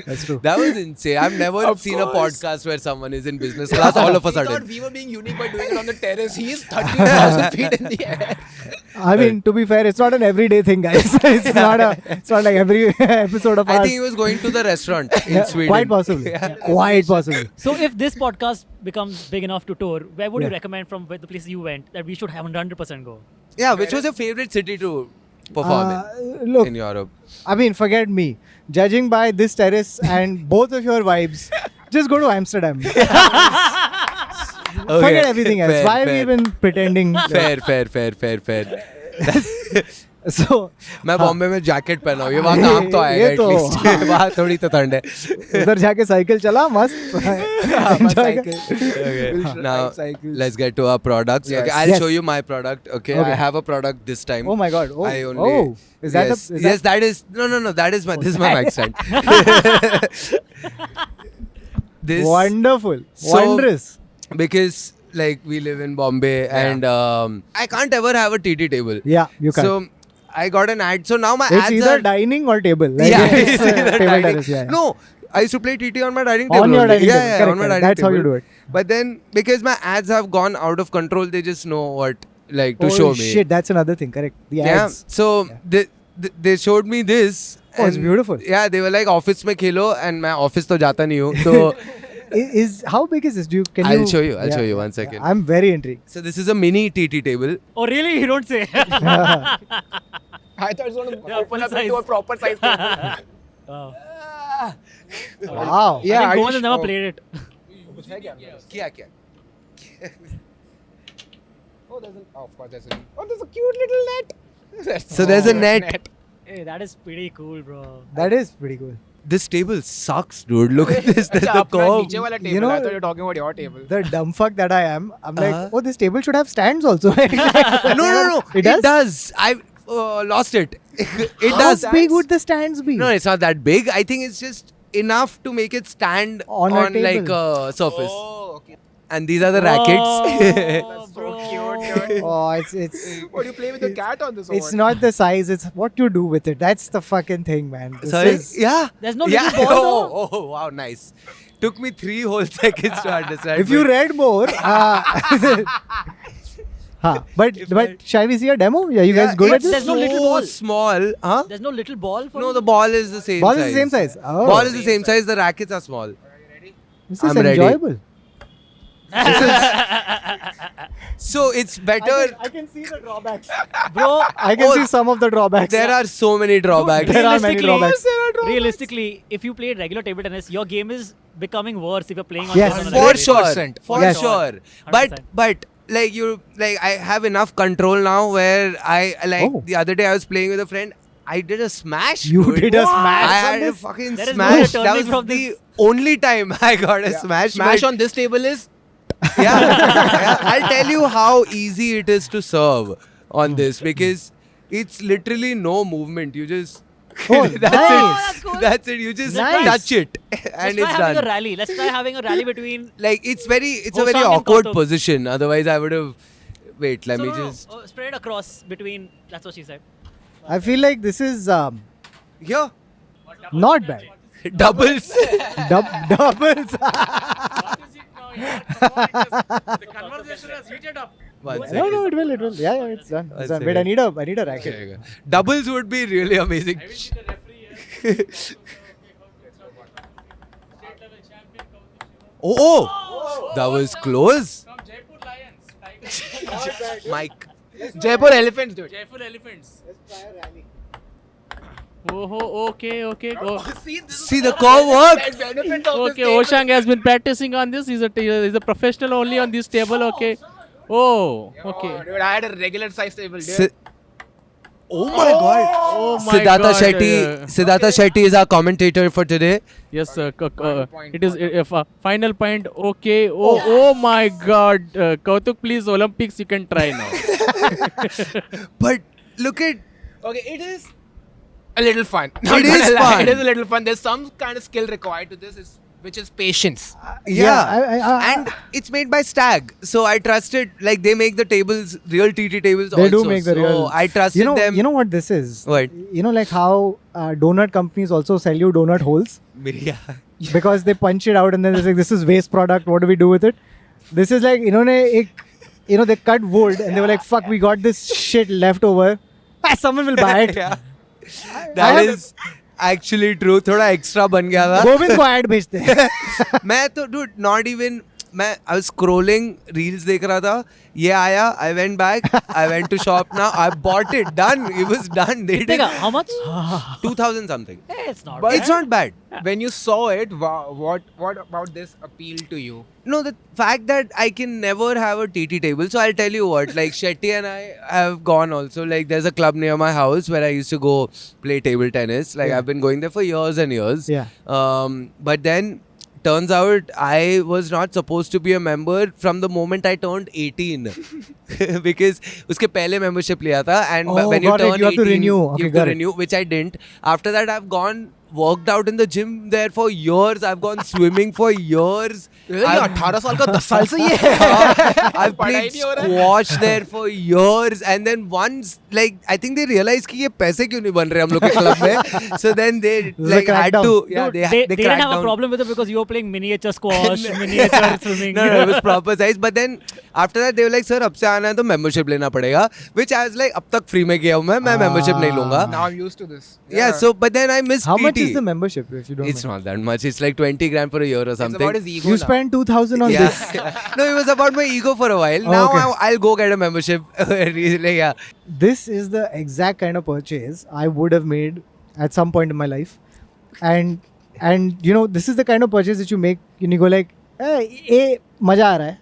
That's true. That was insane. I've never Of seen a course. podcast where someone is in business class all of a We thought sudden. we were being unique by doing it on the terrace. He's 30,000 feet in the air. I mean, to be fair, it's not an everyday thing, guys. It's not like every episode of I ours. think he was going to the restaurant in Yeah, Sweden. quite possibly. Quite possibly. So if this podcast becomes big enough to tour, where would you Yeah. recommend from the places you went that we should have 100% go? Yeah, which was your favorite city to perform Look, in Europe? I mean, forget me. Judging by this terrace and both of your vibes, just go to Amsterdam. Forget everything else. Fair, Why have we fair. been pretending? Fair. So, मैं बॉम्बे में jacket पहना हूँ. ये वहाँ काम तो आएगा ये तो, एटलीस्ट. वहाँ थोड़ी तो ठंड है. उधर जाके साइकिल चला मस्त. Enjoy कर. Okay. Now let's get to our products. Yes. Okay, I'll Yes. show you my product. Okay, Okay. I have a product this time. Oh my god. Oh, I only. is that yes, a, is yes, that is no. That is my. This is my mic stand. This wonderful. So- Wondrous. because like we live in Bombay and I can't ever have a TT table. Yeah, you can. So I got an ad. So now my It's ads either are dining or table. Like, yeah, it's, it's either table dining. terrace, yeah. No, I used to play TT on my dining On table. your only. dining yeah, table. yeah, Correct, on my correct. dining That's how you table. do it. But then because my ads have gone out of control, they just know what like to oh show me. shit, that's another thing. Correct. The Yeah. ads. So they showed me this. Oh, it's and beautiful. Yeah, they were like office में खेलो and मैं office तो जाता नहीं हूँ. So Is how big is this? Can I'll you? show you. I'll show you. One second. I'm very intrigued. So this is a mini TT table. Oh really? You don't say. I thought it was going to Yeah, open full up size. into a proper size table. Wow. Wow. Yeah, I think Govind has Ayush, never oh. played it. क्या? Oh, there's an. Oh, of course, there's a. Oh, there's a cute little net. So there's a net. Hey, that is pretty cool, bro. That is pretty cool. This table sucks, dude. Look at this. There's the अपना curve. नीचे वाला table. You know- I thought you were talking about your table. The dumb fuck that I am. I'm like, Uh-huh. oh, this table should have stands also. No. It does. I lost it. It How does. big would the stands be? No, it's not that big. I think it's just enough to make it stand On a table. like a surface. Oh, okay. And these are the rackets. Oh, So bro. cute, dude. Oh, it's What do you play with the cat on this? or it's what? not the size. It's what you do with it. That's the fucking thing, man. This Sorry? is- Yeah. There's no yeah. little ball Oh, wow, nice. Took me 3 whole seconds to understand. If you but- read more, but shall we see a demo? Yeah, you guys good at it's this? There's no so little ball. small. Huh? There's no little ball for No, you? the ball is the same Ball size. is the same size. Oh, Ball is the same size. The rackets are small. this is I'm ready. enjoyable. So it's better. I can see the drawbacks. Bro, I can Oh, see some of the drawbacks. There are so many drawbacks. There are many realistically- drawbacks. realistically, if you played regular table tennis, your game is becoming worse if you're playing on Yes. this on For another sure. 100%. For Yes. sure. 100%. But like I have enough control now where I like Oh. the other day I was playing with a friend. I did a smash. You dude. did a smash I on had a this? fucking There is no smash. returning That was from the this. only time I got a smash. Smash but- on this table is. yeah. I'll tell you how easy it is to serve on this because it's literally no movement. You just Oh, that's nice. it. cool. That's it. You just Nice. touch it Let's and try it's having done. a rally. Let's try having a rally between. Like it's a very Hosang and awkward Kautuk. position. Otherwise, I would have. Wait, let So me no, just. spread across between. That's what she said. I feel like this is Here, not bad. doubles. Doubles. The conversation has heated up. One No, second. it will. Yeah, it's done. One It's done. Wait, I second. need a racket. Okay. Doubles would be really amazing. Oh, that was close. From Jaipur Lions. Mike. Jaipur elephants, dude. Jaipur Elephants. Oh, okay. Go. See the curve work. Benefit of Okay, Oshang has been practicing on this. He's a professional only on this table. Okay. Oh, okay. Oh, dude, I had a regular size table, dude. Si- oh my god. Oh my Siddhartha God. Shetty. Siddhartha Shetty is our commentator for today. Yes, sir. Final point, It is final point. Okay. Oh. Oh my God. Kautuk, please, Olympics, you can try now. But look at Okay, it is a little fun. It is fun. It is a little fun. There's some kind of skill required to this, which is patience. I- and it's made by Stag, so I trusted. Like they make the tables, real TT tables. They also, do make the so real. I trusted them. You know what this is? What? You know, like how donut companies also sell you donut holes Yeah. because they punch it out and then they're like, "This is waste product. What do we do with it?" This is like they cut wood and they were like, "Fuck, we got this shit left over. Someone will buy it." yeah. That is actually true. थोड़ा extra बन गया था. गोविंद को ad भेजते हैं. मैं तो dude not even I was scrolling reels देख रहा था. ये आया. I went back. I went to shop now. I bought it. Done. It was done. They did Tega, how much? 2,000 something. It's not But it's not bad. When you saw it, what about this appealed to you? No, the fact that I can never have a TT table. So I'll tell you what, like Shetty and I have gone also. Like there's a club near my house where I used to go play table tennis. Like Yeah. I've been going there for years and years. Yeah. But then turns out I was not supposed to be a member from the moment I turned 18 because उसके पहले membership लिया था and Oh, when you got it. turn You have to 18 renew. you Okay, have to got it. renew, which I didn't. After that I've gone worked out in the gym there for years. I've gone swimming for years. ये I've- 18 साल का 10 साल से ये है. I've पढ़ाई played नहीं हो रहा है. squash there for years and then once like I think they realized कि ये पैसे क्यों नहीं बन रहे हम लोग के club में. So then they a like had crackdown. to Dude, they they didn't cracked have a down. problem with it because you were playing miniature squash, miniature swimming. No, it was proper size. But then after that they were like, sir, अब से आना है तो membership लेना पड़ेगा. Which I was like, अब तक free में गया हूँ मैं membership नहीं लूँगा. Now I'm used to this. Yeah. So but then I missed How TT. much is the membership if you don't It's mind? not that much. It's like 20 grand for a year or It's something. about his ego You now. spent 2,000 on Yeah. this. No, it was about my ego for a while. Oh, Now okay. I'll go get a membership. Like, yeah. This is the exact kind of purchase I would have made at some point in my life, and you know, this is the kind of purchase that you make and you go like, ये मजा आ रहा है,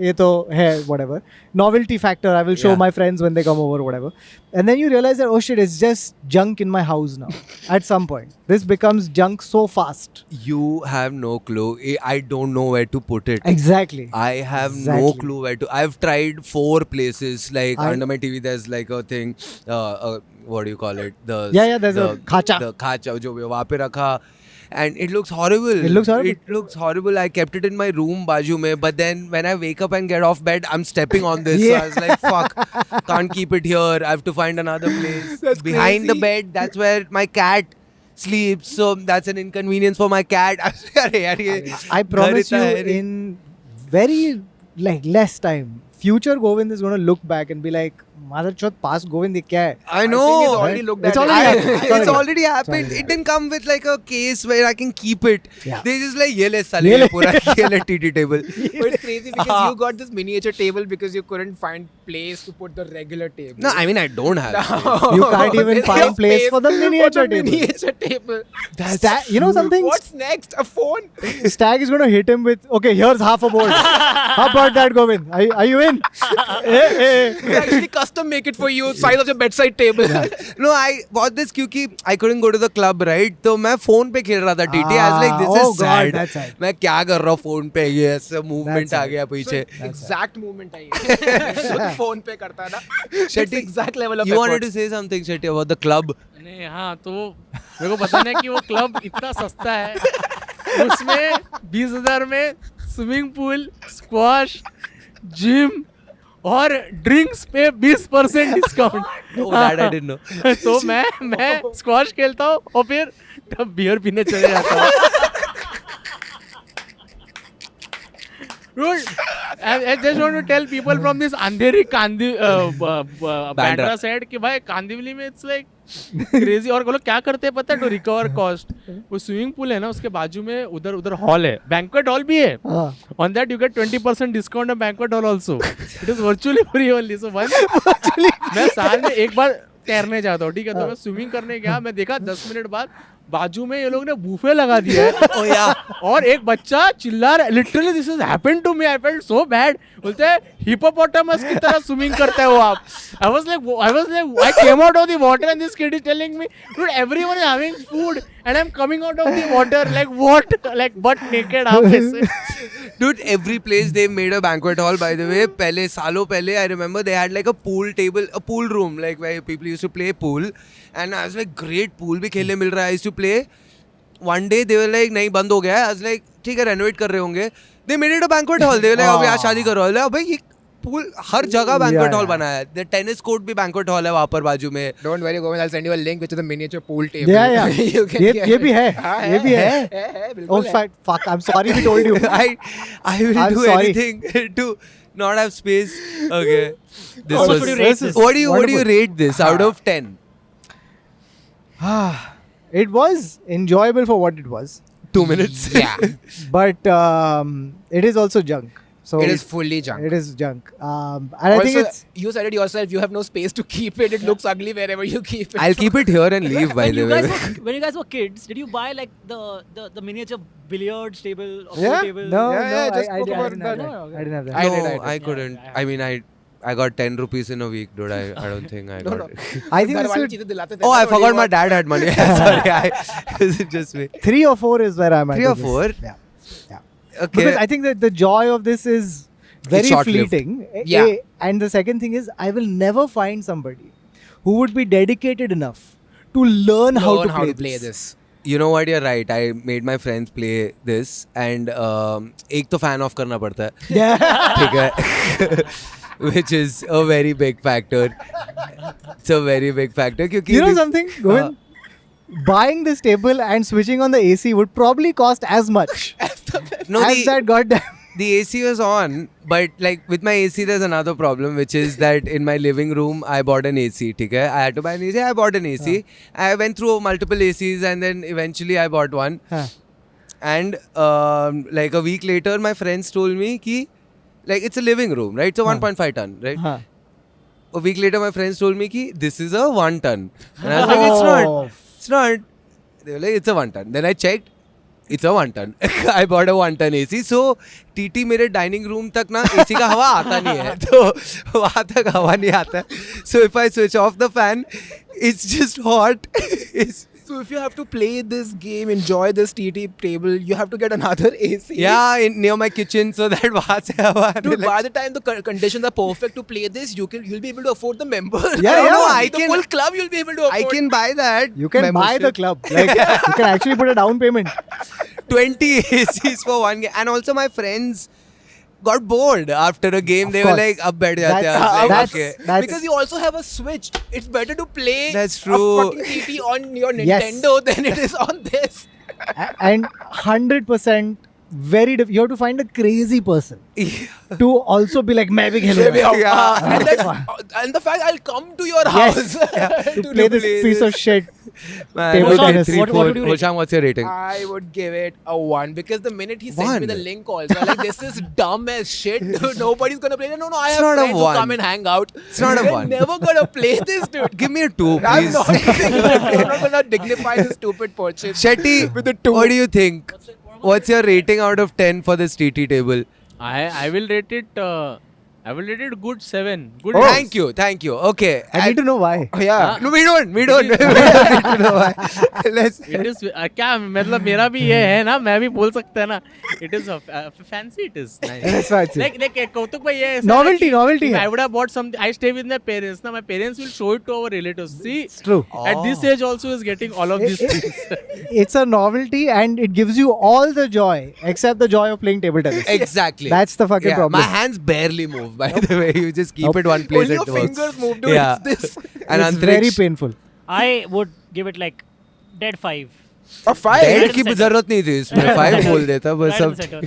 ये तो है, whatever novelty factor. I will show Yeah. my friends when they come over, whatever, and then you realize that, oh shit, it's just junk in my house now. At some point, this becomes junk so fast. You have no clue. I don't know where to put it. Exactly. I have no Exactly. clue where to. I've tried 4 places. Like I- under my TV, there's like a thing. What do you call it? The Yeah, there's a khacha. The khacha जो वहाँ पे रखा. And it looks horrible. It looks horrible. It looks horrible. I kept it in my room बाजू में. But then when I wake up and get off bed, I'm stepping on this. Yeah. So I was like, fuck, can't keep it here. I have to find another place. That's Behind the crazy. bed, that's where my cat sleeps. So that's an inconvenience for my cat. अरे यार ये I promise घर you, इतना है नहीं. in very like less time, future Govind is going to look back and be like, mother chod, past Govind ये क्या है? I think know. he's already looked It's at it. already I- happened. it's already happened. already It didn't come with like a case where I can keep it. Yeah. They just like ये ले साले ये ये ले. पूरा ये ले TT table. But it's crazy because you got this miniature table because you couldn't find place to put the regular table. No, I mean I don't have. space. You can't even There's find no place space for the miniature table. Miniature table. You know something? What's next? A phone? Stag is going to hit him with, okay, here's half a board. How about that, Govind? Are you in? We actually custom make it for you, size of your bedside table. No, I bought this क्योंकि I couldn't go to the club, right? तो मैं phone पे खेल रहा था TT. I was like, this Oh is God, sad. that's sad. मैं क्या कर रहा हूँ phone पे ये ऐसा movement That's आ sad. गया पीछे. Exact movement आई फोन पे करता है ना. Shetty, exact level of you wanted effort. to say something, Shetty, about the club. नहीं, हाँ, तो मेरे को बताना है कि वो क्लब इतना सस्ता है, उसमें 20,000 में स्विमिंग पूल, स्क्वाश, जिम और ड्रिंक्स पे 20% discount. Oh, that I didn't know. तो मैं स्क्वाश खेलता हूँ और फिर तब बियर पीने चले जाता हूँ. Dude, I just want to tell people from this Andheri Bandra side कि भाई कांदिवली में it's like crazy. और वो लोग क्या करते हैं पता है, to recover cost, वो स्विमिंग पूल है ना, उसके बाजू में उधर हॉल है, बैंक्वेट हॉल भी है. हाँ. On that you get 20% discount on banquet hall also. It is virtually free only. So once मैं साल में एक बार तैरने जाता हूँ, ठीक है, तो मैं स्विमिंग करने गया, मैं देखा 10 मिनट बाद बाजू में ये लोग ने बूफे लगा दिया है Oh yeah. और एक बच्चा चिल्ला रहा है literally this is happened to me I felt so bad बोलते हैं हिपोपोटामस की तरह स्विमिंग करते हो आप I came out of the water and this kid is telling me dude everyone is having food and I'm coming out of the water like what like butt naked आप ऐसे Dude, every place they made a banquet hall, by the way. पहले सालों पहले, I remember they had like a pool table, a pool room, like where people used to play pool. And I was like, great, pool भी खेलने मिल रहा है. I used to play. One day they were like, नहीं बंद हो गया है. I was like, ठीक है, renovate कर रहे होंगे. They made it a banquet hall. They were like, अब यहाँ शादी करो. अबे ये pool हर जगह banquet hall बना है. The tennis court भी banquet hall है वहाँ पर बाजू में. Don't worry, Govind. I'll send you a link, which is a miniature pool table. Yeah. You can get ये भी है. हाँ, ये भी है. है, बिल्कुल Oh है. fuck! I'm sorry we told you. I will I'm do sorry. anything to not have space. Okay. This How much was. would you rate this? What do you Wonderful. rate this out of 10? It was enjoyable for what it was, 2 minutes. Yeah. but it is also junk. So It is fully junk. It is junk. And I also, think it's you said it yourself. You have no space to keep it. It looks ugly wherever you keep it. I'll keep it here and leave, by When the you way. guys were, when you guys were kids, did you buy like the miniature billiards table or yeah. pool table? No, Yeah, no, just I spoke about didn't have that. that. I didn't have that. I No, did. I couldn't. Yeah, I mean, I got 10 rupees in a week, dude. I don't think I got it. I think घर this वाली would, चीजें दिलाते थे Oh, ना, I what do forgot you my want? dad had money. Sorry, is it just me? 3 or 4 is where I'm at. 3 or with this. 4? Yeah. Okay. Because I think that the joy of this is very short-lived. fleeting. Yeah. And the second thing is, I will never find somebody who would be dedicated enough to learn how Learn to play this. You know what? You're right. I made my friends play this, and एक तो fan off करना पड़ता है. Yeah. ठीक है. Which is a very big factor. It's a very big factor. क्योंकि You know something, Govind? Buying this table and switching on the AC would probably cost as much no, as that goddamn. the AC was on, but like with my AC, there's another problem, which is that in my living room, I bought an AC. Okay, I had to buy an AC. I bought an AC. I went through multiple ACs, and then eventually I bought one. Huh. And like a week later, my friends told me ki, like it's a living room, right? It's a 1.5 ton, right? Huh. A week later, my friends told me ki, this is a 1 ton, and I was like, it's not. It's not. They were like, it's a 1 ton. Then I checked. It's a 1 ton. I bought a 1 ton AC. So TT मेरे dining room तक ना AC का हवा आता नहीं है. तो वहाँ तक हवा नहीं आता. So if I switch off the fan, it's just hot. So if you have to play this game, enjoy this TT table, you have to get another AC. Yeah, near my kitchen so that वहाँ से हवा आने Dude, लगे. by the time the conditions are perfect to play this, you'll be able to afford the member. Yeah, No, yeah. I the can- full club you'll be able to afford. I can buy that. You can buy the membership. club. Like you can actually put a down payment. 20 ACs for one game. And also my friends got bored after a game. Of They were course. like, अब बैठ जाते हैं. That's- I was like, that's- okay. that's- because you also have a Switch. It's better to play That's a true. fucking TT on your Yes. Nintendo than it is on this. And 100% you have to find a crazy person to also be like मैं भी खेलूंगा. Yeah. And the fact I'll come to your Yes. house To play this piece of shit. Man, Table okay, tennis. 3, What 4. would you rate? Hosham, what's your rating? I would give it a 1 because the minute he sent me 1? the link also, I'm like, this is dumb as shit, dude. Nobody's gonna play it. No, I It's have not a friends who 1. come and hang out. It's not a They're 1. never gonna play this, dude. Give me a 2, I'm please. not, I'm not gonna dignify this stupid purchase. Shetty, With the 2. what do you think? What's your rating out of 10 for this TT table? I will rate it good 7. Good. Oh. Thank you. Okay. I need to know why. Oh, yeah. No, we don't. We don't need to know why. Let's. It is क्या मतलब मेरा भी ये है ना मैं भी बोल सकता है ना it is fancy it is nice That's why it's like कौतुक भाई ये ऐसा Novelty, है कि novelty if है. I would have bought something I stay with my parents ना my parents will show it to our relatives see It's true. at this age also is getting all of these things It's a novelty and it gives you all the joy except the joy of playing table tennis. Exactly. That's the fucking problem. My hands barely move, by the way. You just keep it one place. Only it your works. fingers move, dude. Yeah. It's this. And It's very Antariksh, painful. I would give it like dead 5. A 5. Dead Right की in the जरूरत नहीं थी इसमें 5 बोल देता बस Right in अब the center.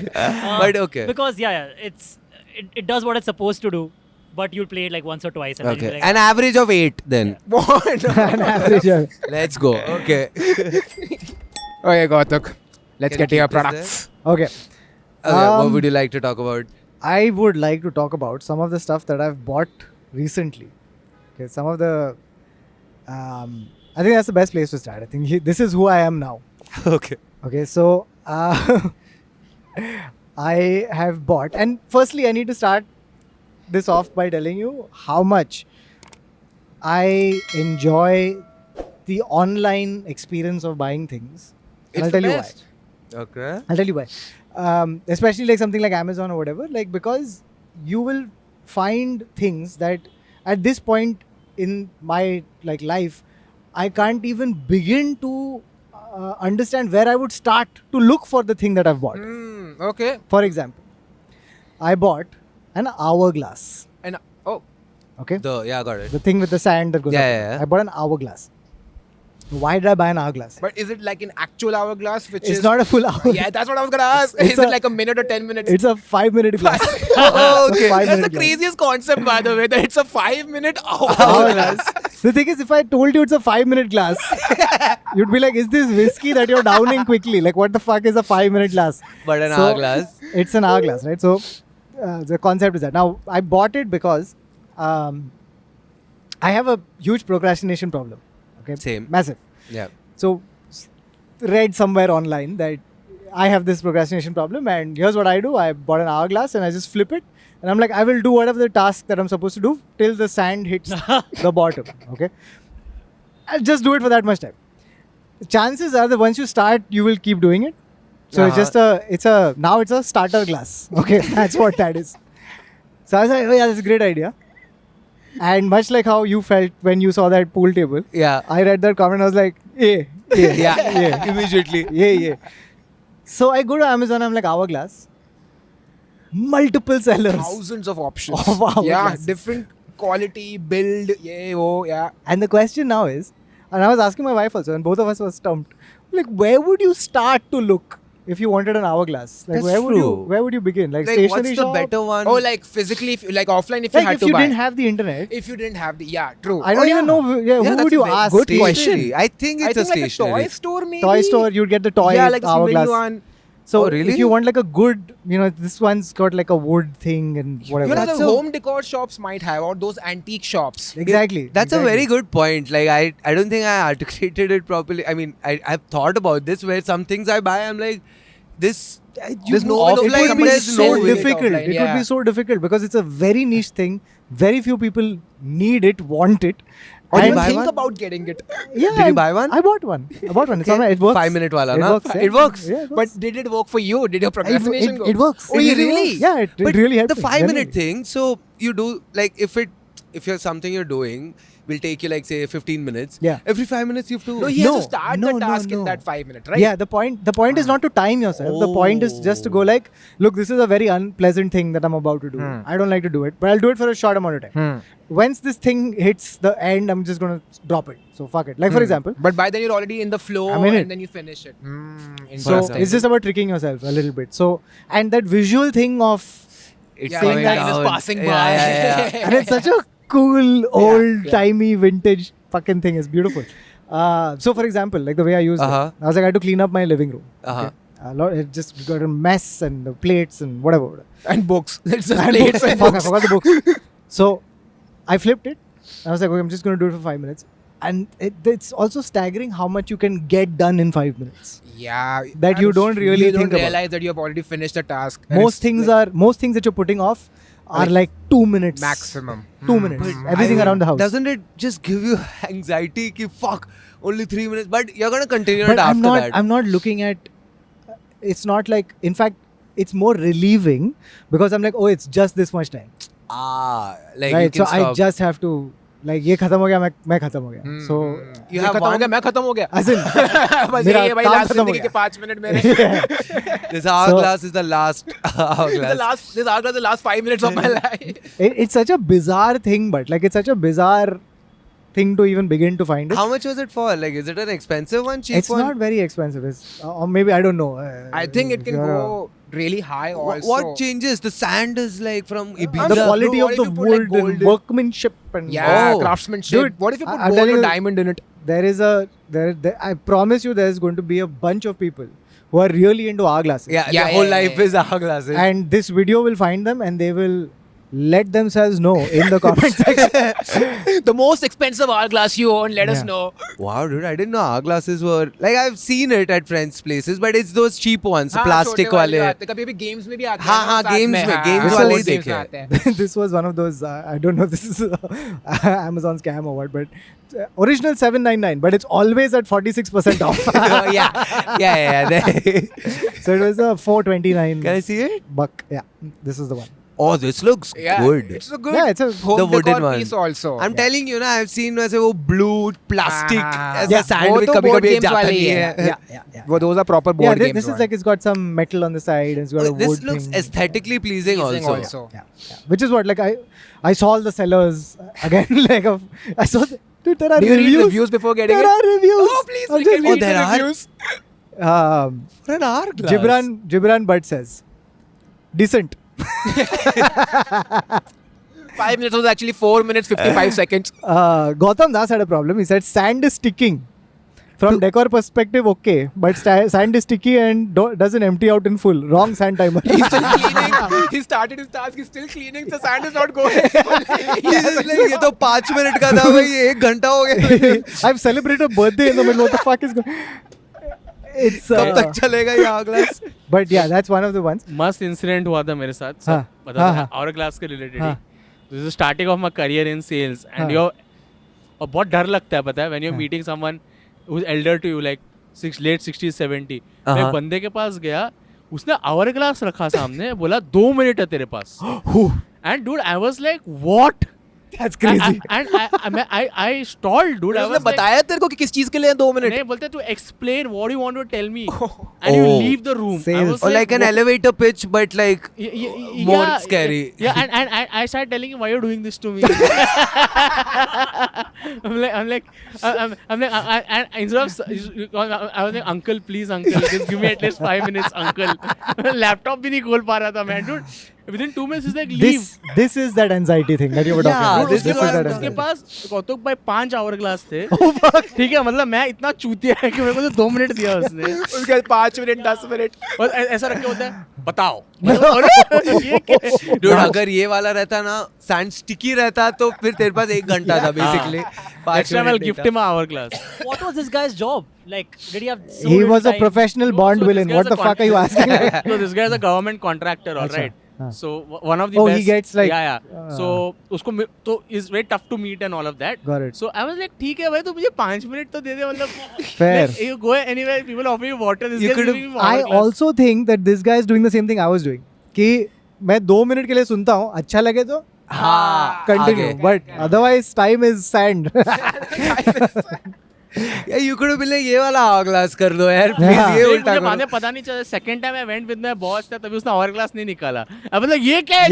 But okay. Because it does what it's supposed to do, but you'll play it like once or twice. And then you'll Okay. be like, An average of 8 then. An average. Let's go. Okay. Okay, Gautak. Let's Can get to your keep this products. Okay. Okay. What Um, would you like to talk about? I would like to talk about some of the stuff that I've bought recently. Okay, some of the I think that's the best place to start. I think this is who I am now. Okay. Okay, so I have bought, and firstly, I need to start this off by telling you how much I enjoy the online experience of buying things. And I'll tell you why. Okay. I'll tell you why. Especially like something like Amazon or whatever, like because you will find things that at this point in my like life, I can't even begin to understand where I would start to look for the thing that I've bought. Okay. For example, I bought an hourglass. And oh, Okay, Yeah, got it. the thing with the sand that goes Yeah, up. yeah, yeah. I bought an hourglass. Why did I buy an hourglass? but is it like an actual hourglass, which It's is not a full hour. Yeah, that's what I was gonna ask. It's Is a- it like a minute or 10 minutes? It's a 5-minute glass. Oh, It's a okay. 5-minute That's the glass. craziest concept, by the way. That it's a 5-minute hour. Hourglass. The thing is, if I told you it's a 5-minute glass, you'd be like, is this whiskey that you're downing quickly? Like, what the fuck is a 5-minute glass? But an So, hourglass. It's an hourglass, right? So, the concept is that. Now, I bought it because I have a huge procrastination problem. Okay? Same. Massive. Yeah. So, read somewhere online that I have this procrastination problem, and here's what I do. I bought an hourglass and I just flip it, and I'm like, I will do whatever the task that I'm supposed to do till the sand hits the bottom. Okay, I'll just do it for that much time. Chances are that once you start, you will keep doing it. So now it's a starter glass. Okay, that's what that is. So I was like, oh yeah, that's a great idea. And much like how you felt when you saw that pool table, Yeah. I read that comment. I was like, yeah. Yeah. Immediately. Yeah. So I go to Amazon. I'm like, hourglass. Multiple sellers. Thousands of options. Of hourglasses. Yeah, different quality, build, yeah. And the question now is, and I was asking my wife also, and both of us were stumped. Like, where would you start to look if you wanted an hourglass? Like, That's where true. would you begin? Like, Like, stationery what's the shop? better one? Oh, like physically, like offline, if you Like, had if to you buy. didn't have the internet, If you didn't have the, yeah, true. I don't even know. Who that's would a you very ask? good Stationery. question. I think it's I think a like a stationery. toy store, maybe. Toy store, you'd get the toy Yeah, like the hourglass. one. So Oh, really? if you want like a good, this one's got like a wood thing and whatever. You know, That's the a- home decor shops might have, or those antique shops. Exactly. That's a exactly. very good point. Like I don't think I articulated it properly. I mean, I've thought about this where some things I buy, I'm like, this. There's no way the It offline would be there's so no way. difficult. Offline, It would yeah. be so difficult because it's a very niche thing. Very few people need it, want it. Or And- even buy think one? about getting it. Yeah, Did you buy one? I bought one. It's Okay. alright. It works. 5-minute wala, It na? works. yeah. It works. Yeah, it But works. did it work for you? Did your procrastination go? It works. Oh, It really? works. Yeah, it But really helps. the me. 5-minute Genuinely. thing. So you do like if you're something you're doing will take you like say 15 minutes. Yeah. Every 5 minutes you have to. No, he has No, to start no, the no, task no. in that 5 minutes, right? Yeah, the point is not to time yourself. The point is just to go like, look, this is a very unpleasant thing that I'm about to do. I don't like to do it, but I'll do it for a short amount of time. Once this thing hits the end, I'm just gonna drop it. So fuck it. Like for example, But by then you're already in the flow, I'm in it. and then you finish it. so Interesting. it's just about tricking yourself a little bit. So and that visual thing of It's Yeah, coming like time is down. passing Yeah, by. yeah. and it's such a cool old timey vintage fucking thing. It's beautiful. So for example, like the way I used Uh-huh. it, I was like I had to clean up my living room. Uh-huh. It just got a mess and the plates and whatever. And books. It's just And plates books. and Fuck, I books. forgot the books. So I flipped it. I was like, okay, I'm just going to do it for 5 minutes. And it's also staggering how much you can get done in 5 minutes. Yeah. That you don't really you think don't about. realize that you have already finished the task. and Most it's things like that you're putting off are Like like 2 minutes. maximum. 2 minutes. Everything I- around the house. Doesn't it just give you anxiety? Ki fuck, only 3 minutes. But you're gonna continue But it after I'm not. that. I'm not looking at. It's not like. In fact, it's more relieving because I'm like, oh, it's just this much time, Like you right? can So I stop. just have to like ये खत्म हो गया मैं खत्म हो गया. So You ये have खत्म हो one- गया, मैं खत्म हो गया. as in बस मेरा ये भाई काम लास्ट खत्म हो जिंदगी के गया. 5 मिनट मेरे. This hourglass is the last This hourglass. hourglass the last 5 minutes of my life. it's such a bizarre thing, but like it's such a bizarre thing to even begin to find it. How much was it for? Like, is it an expensive one, cheap It's one? not very expensive. Or maybe I don't know. I think it if can you're a- go really high also. What changes? The sand is like from Ibiza. the quality What of if the you put, like, wood gold and in? workmanship and Yeah, Oh. craftsmanship. Dude, What if you put I'll gold tell or you- diamond in it? there is there I promise you there's going to be a bunch of people who are really into hourglasses. Yeah, Yeah, their whole yeah, life yeah. is hourglasses. And this video will find them and they will let themselves know in the comment section. The most expensive hourglass you own, let us Yeah. know. Wow, dude, I didn't know hourglasses were like I've seen it at friends' places, but it's those cheap ones, हाँ, plastic छोटे वाले वाले. आते हैं, कभी-कभी games में भी आते हैं हाँ, ना, हाँ, साथ games में, में, हाँ, games हाँ, वाले board ही games देखे में हैं. आते हैं. This was one of those, I don't know if this is Amazon scam or what, but original 799, but it's always at 46% off. yeah. So it was a 429 Can I see it? buck. Yeah, this is the one. Oh, this looks Yeah, good. it's a good Yeah, it's a home the wooden decor one. piece also. I'm telling you ना, I've seen वैसे वो blue plastic हाँ, ऐसा yeah, sand वो भी तो कभी board कभी games जाता वाले नहीं ही है. है. Yeah. Well, those are proper Yeah, board games. this is like it's got some metal on the side and it's got a This wood looks thing. aesthetically pleasing Pleasing also. also. Yeah. Which is what like I saw all the sellers again like I saw dude, there are Do you read reviews. reviews before getting There it? are reviews. Oh, please, I'm we just can Oh, read there the are? reviews. For an hourglass. Gibran Butt says decent. 5 minutes was actually 4 minutes 55 seconds. Gautam Das had a problem. He said sand is sticking. From decor perspective, okay, but sand is sticky and doesn't empty out in full. Wrong sand timer. He's still cleaning. He started his task. He's still cleaning. The sand is not going. He's just like, ये तो 5 minute का था भाई, 1 घंटा हो गया. I've celebrated a birthday in the middle. What the fuck is going? It's कब तक चलेगा ये hourglass? but yeah, that's one of the ones. मस्त इंसिडेंट हुआ था मेरे साथ. हाँ, बता हाँ, हाँ. आवर क्लास के रिलेटेड. हाँ. This is starting of my career in sales हाँ. एंड योर और बहुत डर लगता है पता है व्हेन यू हाँ. Meeting someone who is elder to you like late 60s 70. मैं एक बंदे के पास गया, उसने आवर ग्लास रखा सामने, बोला 2 मिनट है तेरे पास. And dude I was like what. That's crazy. And I stalled, dude. I उसने was like, बताया तेरे को कि किस चीज के लिए 2 मिनट. नहीं बोलते to explain what you want to tell me, and you Oh. leave the room. I Sales. was Or like an what- elevator pitch, but like more yeah, scary. Yeah, and I started telling him why you're doing this to me. I'm like, and instead of, I was like, uncle, please, uncle, just give me at least 5 minutes, uncle. Laptop भी नहीं खोल पा रहा था मैं, dude. Within 2 minutes, he's like, leave. This is that anxiety thing that you were talking Yeah, about. this उसके is pass that उसके anxiety. पास कौतुक भाई 5 आवर ग्लास थे. ठीक है, मतलब मैं इतना चूतिया है कि मेरे को तो 2 मिनट दिया उसने. उसके बाद 5 मिनट 10 मिनट. और ऐसा रख के होता है, बताओ. अरे, ये क्या? Dude, अगर ये वाला रहता ना, sand sticky रहता तो फिर तेरे पास 1 घंटा था basically. Next time I'll gift him an hourglass. What was this guy's job? Like, did he have so He little was a time? professional No, Bond so this villain. guy's What a the fuck are you asking? So this guy is a government contractor, all Achha. right. हाँ. So one of the Oh, best. he gets like, yeah. So उसको तो is very tough to meet and all of that. Got it. So I was like, ठीक है भाई, तो मुझे 5 minute तो दे दे, मतलब. Fair. Like, you go anywhere, people offer you water. This You guy is could've- giving me I hourglass. also think that this guy is doing the same thing I was doing. कि मैं 2 minute के लिए सुनता हूँ, अच्छा लगे तो हाँ, continue. आगे. But otherwise, time is sand. Yeah, you could have been like, ये वाला hourglass कर दो यार, please. हाँ. ये फिर उल्टा मुझे बाद करो. में पता नहीं चला. Second time I went with my boss था, तभी उसने hourglass नहीं निकाला. अब मतलब ये क्या है?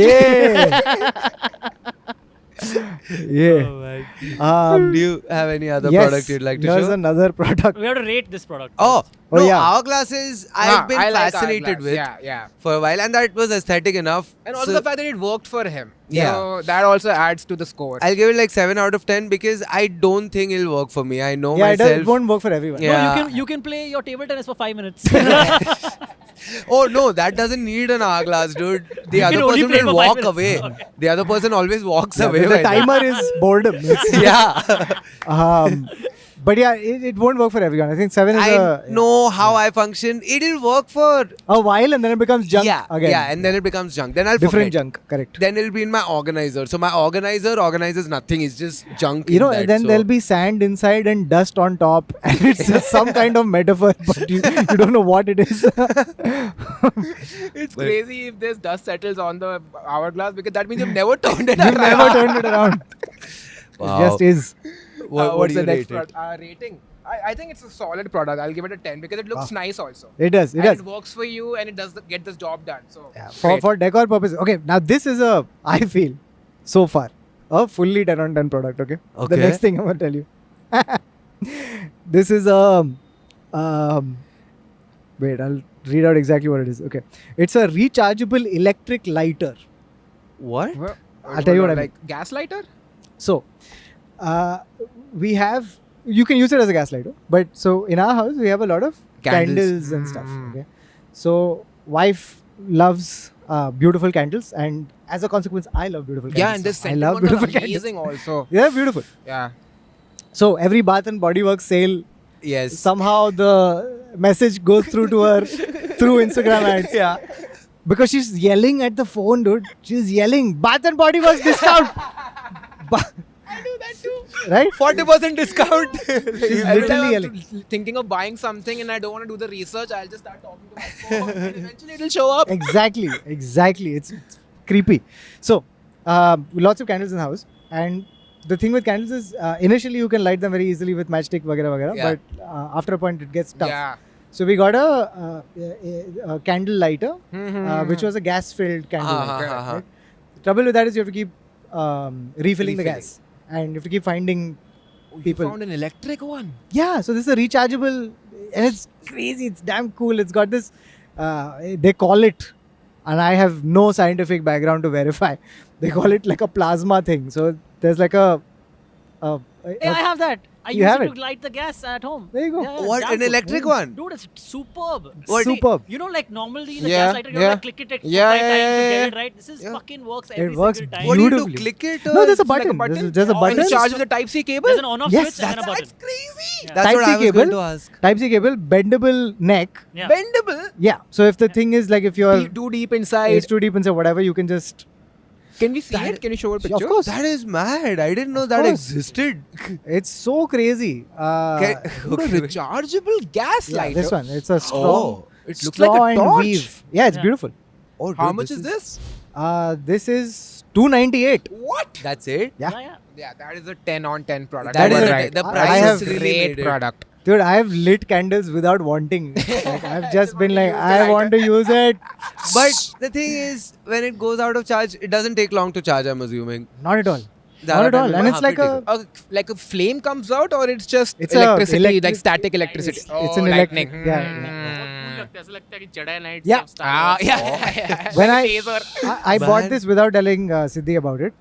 Yeah. Do you have any other yes, product you'd like to there's show? another product. We have to rate this product. Oh, Oh, no, yeah. hourglasses I've been I like fascinated hourglass. with Yeah. for a while, and that was aesthetic enough. And also So the fact that it worked for him. Yeah. So that also adds to the score. I'll give it like 7 out of 10 because I don't think it'll work for me. I know Yeah, it myself. won't work for everyone. Yeah. No, you can play your table tennis for 5 minutes. Oh no, that doesn't need an hourglass, dude. The other can only person play will for 5 walk minutes. away. Okay. The other person always walks Yeah, away. the by then. timer is boredom. It's- Yeah. But yeah, it won't work for everyone. I think 7 is I know how I function. It'll work for a while and then it becomes junk again. Yeah, and then it becomes junk. Then I'll different forget. junk. Correct. Then it'll be in my organizer. So my organizer organizes nothing. It's just junk. You know, in that, and then so. there'll be sand inside and dust on top, and it's just some kind of metaphor, but you don't know what it is. It's crazy if this dust settles on the hourglass because that means you've never turned it You've around. never turned it around. Wow. It just is. What What's do you the next rate it? rating? I think it's a solid product. I'll give it a 10 because it looks nice also. It does. It and does. it works for you and it does get this job done. So Yeah, great. for decor purposes. Okay, now this is I feel, so far, a fully 10 on 10 product. Okay. The Okay. next thing I'm gonna tell you. This is wait, I'll read out exactly what it is. Okay, it's a rechargeable electric lighter. What? Well, I'll tell you what I mean. like gas lighter. So, we have. You can use it as a gas lighter, but so in our house we have a lot of Candles. candles and stuff. Okay, so wife loves beautiful candles, and as a consequence, I love beautiful candles. Yeah, and this I love sentiment beautiful was candles. amazing also. Yeah, beautiful. Yeah. So every Bath and Body Works sale, Yes. somehow the message goes through to her through Instagram ads. Yeah. Because she's yelling at the phone, dude. She's yelling, Bath and Body Works discount. I do that too. Right? 40% discount. She's Every time literally I'm yelling. thinking of buying something and I don't want to do the research, I'll just start talking to my phone and eventually it'll show up. Exactly. It's creepy. So, lots of candles in the house. And the thing with candles is, initially you can light them very easily with matchstick, vagara, Yeah. but after a point it gets tough. Yeah. So we got a candle lighter, which was a gas-filled candle lighter. Right? The trouble with that is you have to keep refilling the gas, and you have to keep finding people. You found an electric one. Yeah, so this is a rechargeable, and it's crazy. It's damn cool. It's got this. They call it, and I have no scientific background to verify. They call it like a plasma thing. So there's like a Hey, I have that. I You use have it it? to light the gas at home. There you go. What, damn an good. electric one? Dude, it's superb. What- Superb. You know, like normally the Yeah, gas lighter, you yeah. have to click it like Yeah, 5 yeah, times to yeah, get yeah. it right. This is Yeah. fucking works every works single time. What do you do? Beautifully. Click it? No, there's a It's like a button. button. There's a Oh, button. it's charged with a Type-C cable? There's an on-off Yes, switch and then a button. crazy. Yeah. That's what Type-C I was going cable. to ask. Type-C cable, bendable neck. Yeah. Bendable. Yeah. So if the thing is like if you're Too deep inside. it's too deep inside, whatever, you can just. Can we see That- it? Can you show a picture? Of course. That is mad. I didn't know Of that course. existed. It's so crazy. Okay. Dude, a rechargeable gas Yeah, lighter. this one. It's a straw. Oh. It looks like straw a and torch. weave. Yeah, it's Yeah. beautiful. Oh, How dude, much is this? This is $298. What? That's it? Yeah. Yeah, yeah. Yeah, that is a 10 on 10 product. That You is were a- right. the I price have- is really great made it. product. Dude, I have lit candles without wanting. Like, I've just been like, use the I want to use it. But the thing is, when it goes out of charge, it doesn't take long to charge, I'm assuming. Not at all. That Not at time all. will And it's half like it a. Like a flame comes out or it's just It's a electricity, like electric- static electricity? It's Oh, an lightning. electric. Yeah. ऐसा लगता है कि Jedi Knights Yeah. of Star Ah, Wars. yeah. When Like a I taser. I bought Man. this without telling Siddhi about it,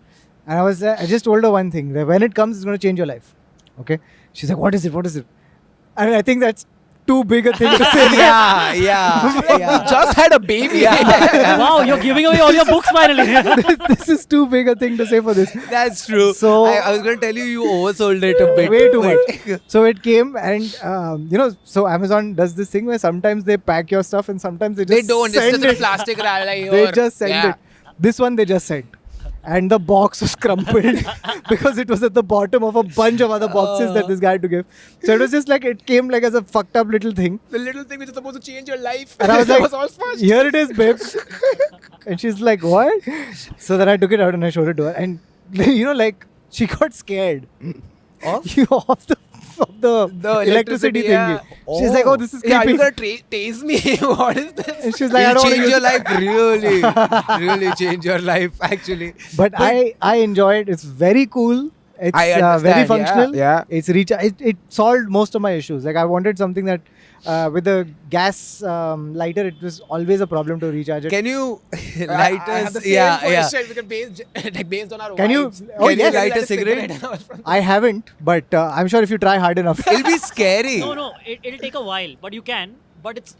and I just told her one thing: that when it comes, it's going to change your life. Okay? She's like, "What is it? What is it?" And I think that's too big a thing to say. yeah, yeah. Just had a baby. Wow, you're giving away all your books finally. This is too big a thing to say for this. That's true. So- I was going to tell you oversold it a bit. Way too but- much. So it came, and so Amazon does this thing where sometimes they pack your stuff and sometimes they They just don't. It's send just a it. plastic wrap. Like, They or- just send yeah. it. This one they just sent. And the box was crumpled because it was at the bottom of a bunch of other boxes that this guy had to give. So it was just like it came like as a fucked up little thing. The little thing which is supposed to change your life. And I was That like, all smashed. here it is, babe. And she's like, what? So then I took it out and I showed it to her. And like she got scared of the electricity yeah. thingy. She's like, oh, this is creepy. Yeah, are you gonna tase me? What is this? And she's like, I It'll don't want to change use your it. life, really change your life, actually. But I enjoy it. It's very cool. It's I very understand, yeah, functional. yeah. It's it solved most of my issues. Like I wanted something that with the gas lighter, it was always a problem to recharge it. Can you light I have us? the same Yeah. question because based on our Can you- vibes. oh, Can you yes. light a cigarette? I haven't, but I'm sure if you try hard enough. It'll be scary. no, it'll take a while, but you can. But it's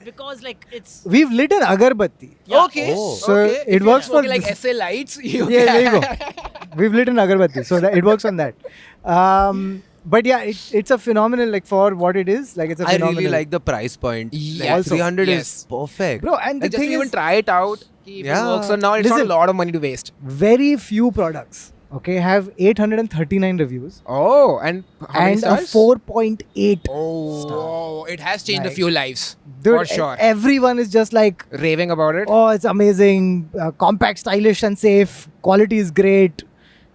because like it's. We've lit an agarbatti. Yeah. Okay. Oh. So okay. it If you're works for smoking like SA lights. Yeah, there you go. We've lit an agarbatti, so that it works on that. But yeah, it's a phenomenal, like for what it is. Like it's a I phenomenal. really like the price point. Yes. Like Also, 300 yes. is perfect. Bro, and the And just thing even is, try it out. If Yeah. it works or not, it's not Listen. a lot of money to waste. very few products, okay, have 839 reviews Oh, and how many and a stars? 4.8. Oh, it has changed a Like- few lives. Dude, for sure. everyone is just like, Raving about it. oh, it's amazing, compact, stylish, and safe. Quality is great,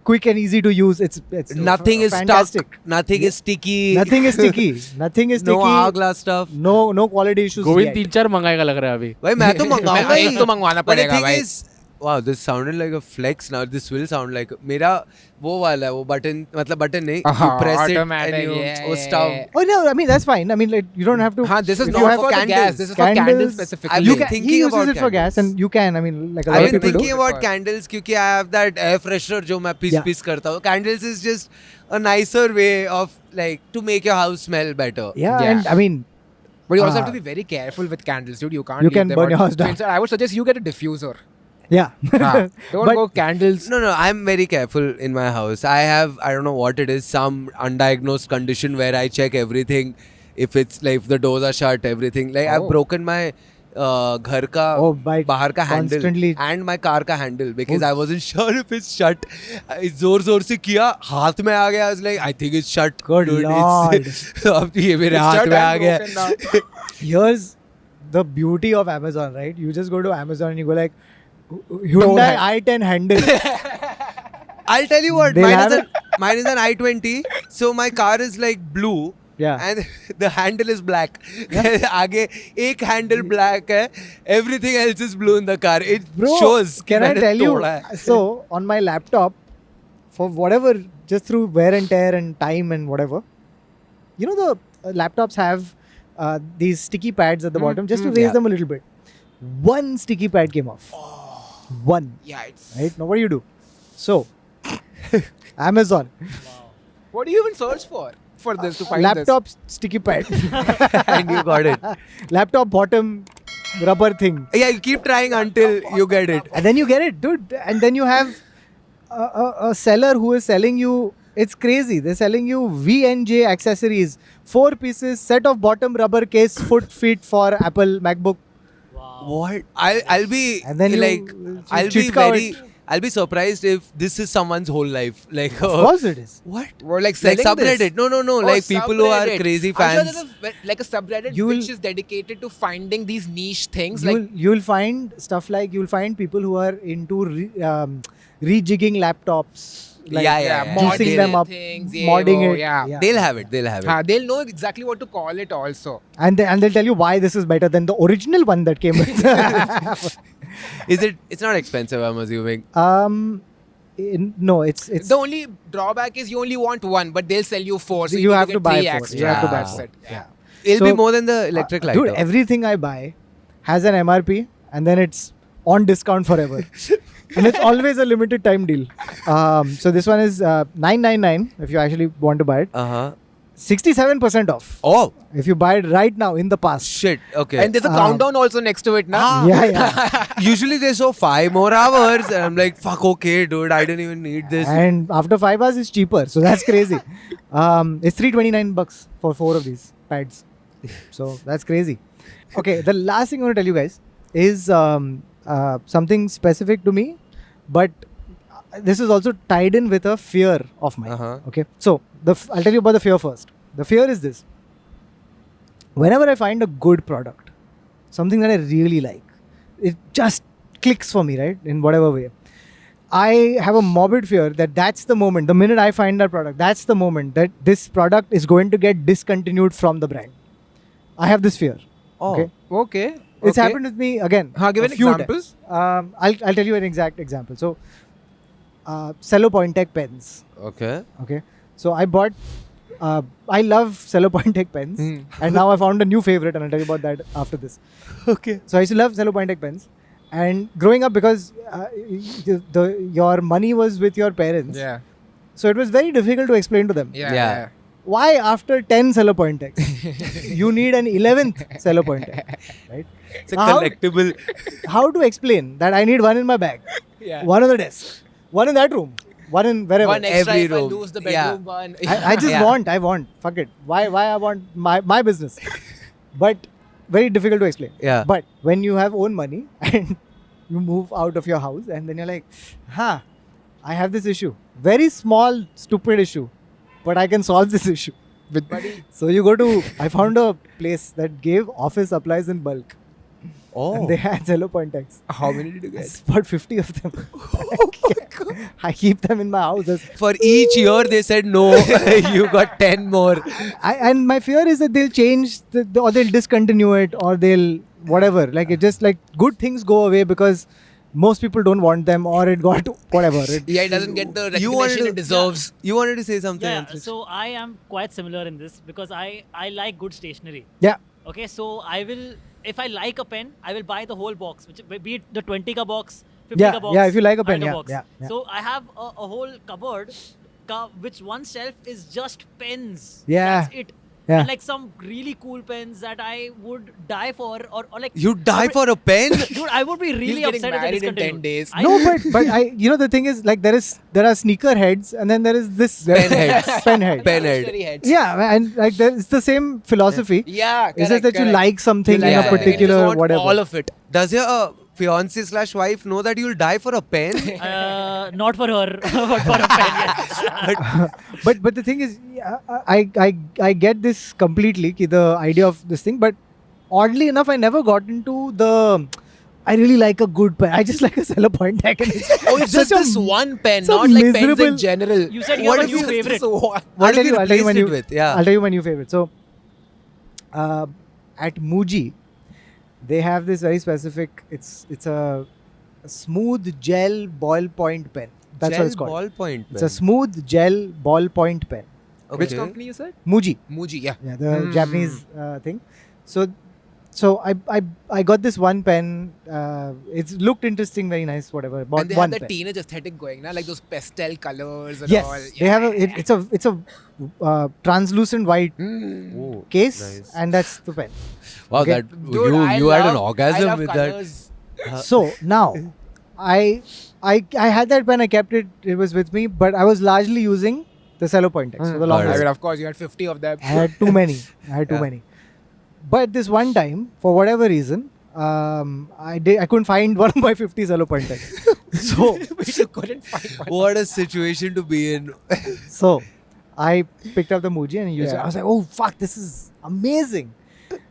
quick and easy to use. It's Nothing is fantastic. stuck. Nothing is sticky. Nothing is sticky. Nothing is sticky. No hourglass stuff. No quality issues. Govind yet. 3-4 मंगाएगा लग रहा है अभी भाई मैं तो मंगाऊंगा ही. एक तो मंगवाना But the पड़ेगा thing भाई. is, wow, this sounded like a flex now. This will sound like मेरा वो वाला है वो button मतलब button नहीं. You press it and automatic, you yeah, वो yeah, stove. yeah. Oh no, I mean that's fine. I mean, like you don't have to. Huh, this is if not you have for the candles. gas. This is for candles Candles, specifically. I've You been can. thinking He uses about it for gas, candles. and you can. I mean, like a lot I've of been people thinking do. about candles क्योंकि I have that air freshener जो मैं Yeah. piece करता हूँ. Candles is just a nicer way of like to make your house smell better. Yeah, Yeah. and I mean, But you also have Ah. to be very careful with candles, dude. You can't. You leave can them burn out. your house So down. instead, I would suggest you get a diffuser. Yeah. Don't But- go candles. No, I'm very careful in my house. I don't know what it is, some undiagnosed condition where I check everything. If it's like, if the doors are shut, everything. Like, I've Oh. broken my घर का Oh, by बाहर का handle constantly- and my car का handle because I wasn't sure if it's shut. जोर से किया, हाथ में आ गया. I was like, I think it's shut. Good dude. Lord. अब ये मेरे It's हाथ shut में आ and गया. broken now. Here's the beauty of Amazon, right? You just go to Amazon and you go like, Hyundai i10 handle. I'll tell you what, They'll have mine is an i20, so my car is like blue. Yeah. And the handle is black. आगे एक handle black है, everything else is blue in the car. It Bro, shows. कि can I मैंने tell you? तोड़ा है. So on my laptop, for whatever, just through wear and tear and time and whatever, you know the laptops have these sticky pads at the bottom just to raise yeah. them a little bit. One sticky pad came off. One. Yeah, it's. Right now, what do you do? So, Amazon What do you even search for this to find laptop sticky pad, And you got it. laptop bottom rubber thing. Yeah, you keep trying until you get it. And then you get it, dude. And then you have a seller who is selling you. It's crazy. They're selling you VNJ accessories, 4 pieces, set of bottom rubber case, feet for Apple MacBook. What? I'll be And then you- like, you I'll be surprised if this is someone's whole life. Like, Of course it is. what? We're like Like selling subreddit? this. No. Oh, Like people who are subreddit. crazy I'm sure fans. there's like a subreddit You'll- which is dedicated to finding these niche things. You'll find stuff like you'll find people who are into rejigging laptops. Like Yeah, juicing modding them up, things, yeah, modding oh, it. yeah. They'll have it. They'll have it. They'll know exactly what to call it also. And they'll tell you why this is better than the original one that came with. Is it? It's not expensive, I'm assuming. No, it's The only drawback is you only want one, but they'll sell you 4. So you have need to get buy 3 4. extra. You have to buy Yeah. 4. Yeah. It'll be So, more than the electric lighter. Dude, everything I buy has an MRP and then it's on discount forever. And it's always a limited time deal. So this one is $999 if you actually want to buy it. 67% off Oh, if you buy it right now in the past. shit. Okay. And there's a countdown also next to it now. Yeah. Usually they show 5 more hours, and I'm like, fuck, okay, dude, I didn't even need this. And after 5 hours, it's cheaper. So that's crazy. It's $329 for 4 of these pads. So that's crazy. Okay, the last thing I want to tell you guys is something specific to me, but this is also tied in with a fear of mine. Okay, so I'll tell you about the fear first. The fear is this: whenever I find a good product, something that I really like, it just clicks for me, right? In whatever way. I have a morbid fear that that's the moment, the minute I find that product, that's the moment that this product is going to get discontinued from the brand. I have this fear. Oh. Okay. Okay. It's happened with me again. Give a an few example. times. I'll tell you an exact example. So, Cello Pointec pens. Okay. Okay. So I bought. I love Cello Pointec pens, Hmm. and now I found a new favorite, and I'll tell you about that after this. Okay. So I used to love Cello Pointec pens, and growing up because your money was with your parents, Yeah. so it was very difficult to explain to them Yeah. why after 10 Cello Pointecs you need an 11th Cello Pointec, right? It's a How- collectible. How to explain that I need one in my bag, Yeah. one on the desk, one in that room, one in wherever. One extra Every if I room. lose the Yeah. bedroom one. I just Yeah. I want. Fuck it. Why I want my business? But very difficult to explain. Yeah. But when you have own money and you move out of your house and then you're like, I have this issue. Very small, stupid issue. But I can solve this issue. Buddy. So you go to, I found a place that gave office supplies in bulk. Oh. And they had Cello Pointecs. How many did you get? It's about 50 of them. I keep them in my house. For each year they said no, you got 10 more. And my fear is that they'll change or they'll discontinue it or they'll whatever. Like it just like good things go away because most people don't want them or it got whatever. Yeah, it doesn't get the You wanted recognition to- it deserves. You wanted to say something. Yeah, Antrish? so I am quite similar in this because I like good stationery. Yeah. Okay, so I will, if I like a pen, I will buy the whole box, which be it the 20 ka box, 50 Yeah, ka box. yeah, if you like a pen, 100 yeah, box. yeah. So I have a whole cupboard, which one shelf is just pens. Yeah. That's it. Yeah. and like some really cool pens that I would die for, or like You die for a pen? dude, I would be really He's getting upset if they married in 10 discontinued. days. I- No, but I the thing is like there are sneaker heads and then there is this Pen heads. pen head. Pen head. Stationary heads. Yeah, and like it's the same philosophy. Yeah, It's just correct, that you correct. like something You in like a something. particular You just want whatever. all of it. Does your fiance / wife know that you'll die for a pen? Not for her, but for a pen. Yes. But the thing is, I get this completely, ki the idea of this thing. But oddly enough, I never got into the. I really like a good pen. I just like a Cello Point Tech. And it's, Oh, it's just such a- this one pen, such not like pens miserable- in general. You said you have a if new you- favorite. What I'll if tell you you, I'll tell you replaced my it new, with? Yeah. I'll tell you my new favorite. So, at Muji, they have this very specific. It's a smooth gel ballpoint pen. That's what it's called. Ballpoint It's a smooth gel ballpoint pen. Which company you said? Muji, Muji, yeah. yeah, the Japanese thing. So I got this one pen. It's looked interesting, very nice, whatever. Bought And they have one that pen. teenage aesthetic going, na? Like those pastel colors and Yes, all. they have it's a translucent white Oh, case, nice. and that's the pen. Wow, Okay. that Dude, you had an I orgasm love with colors. that. So now, I had that pen. I kept it. It was with me, but I was largely using the Cello Point X for the Alright. I longest. mean, of course, you had 50 of them. I had too many. I had too Yeah. many. But this one time, for whatever reason, I couldn't find one of my 50 Cello Point X. So Which you couldn't find one. What a situation to be in. So I picked up the Muji and used it. Yeah. I was like, oh fuck, this is amazing.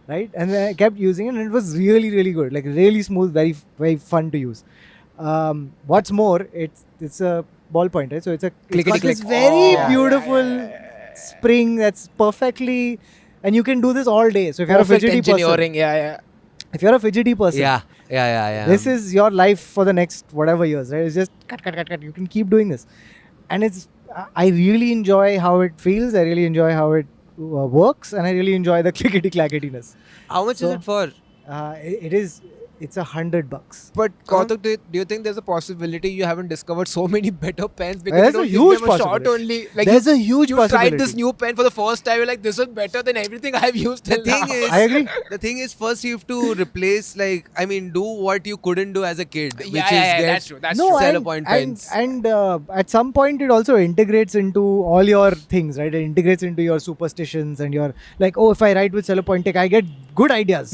Right? And then I kept using it and it was really, really good. Like really smooth, very, very fun to use. What's more, it's a ballpoint, right? So it's got Clickety this click. very Oh, beautiful yeah. spring that's perfectly, and you can do this all day. So if you're Perfect a fidgety person, engineering, yeah. if you're a fidgety person, Yeah. this is your life for the next whatever years, right? It's just cut. You can keep doing this, and I really enjoy how it feels. I really enjoy how it works, and I really enjoy the clickety clacketiness. How much is So- it for? It's $100. But Kautuk, do you think there's a possibility you haven't discovered so many better pens because There's you a don't huge give them a shot possibility. only? Like There's a huge you possibility. tried this new pen for the first time. You're like, this is better than everything I've used The till thing now. is, I agree. The thing is, first you have to replace, do what you couldn't do as a kid, which Yeah, is get that's true. That's No, true. Cello and, Point and, pens. and at some point it also integrates into all your things, right? It integrates into your superstitions and your like, oh, if I write with Cello Point Tech, I get good ideas.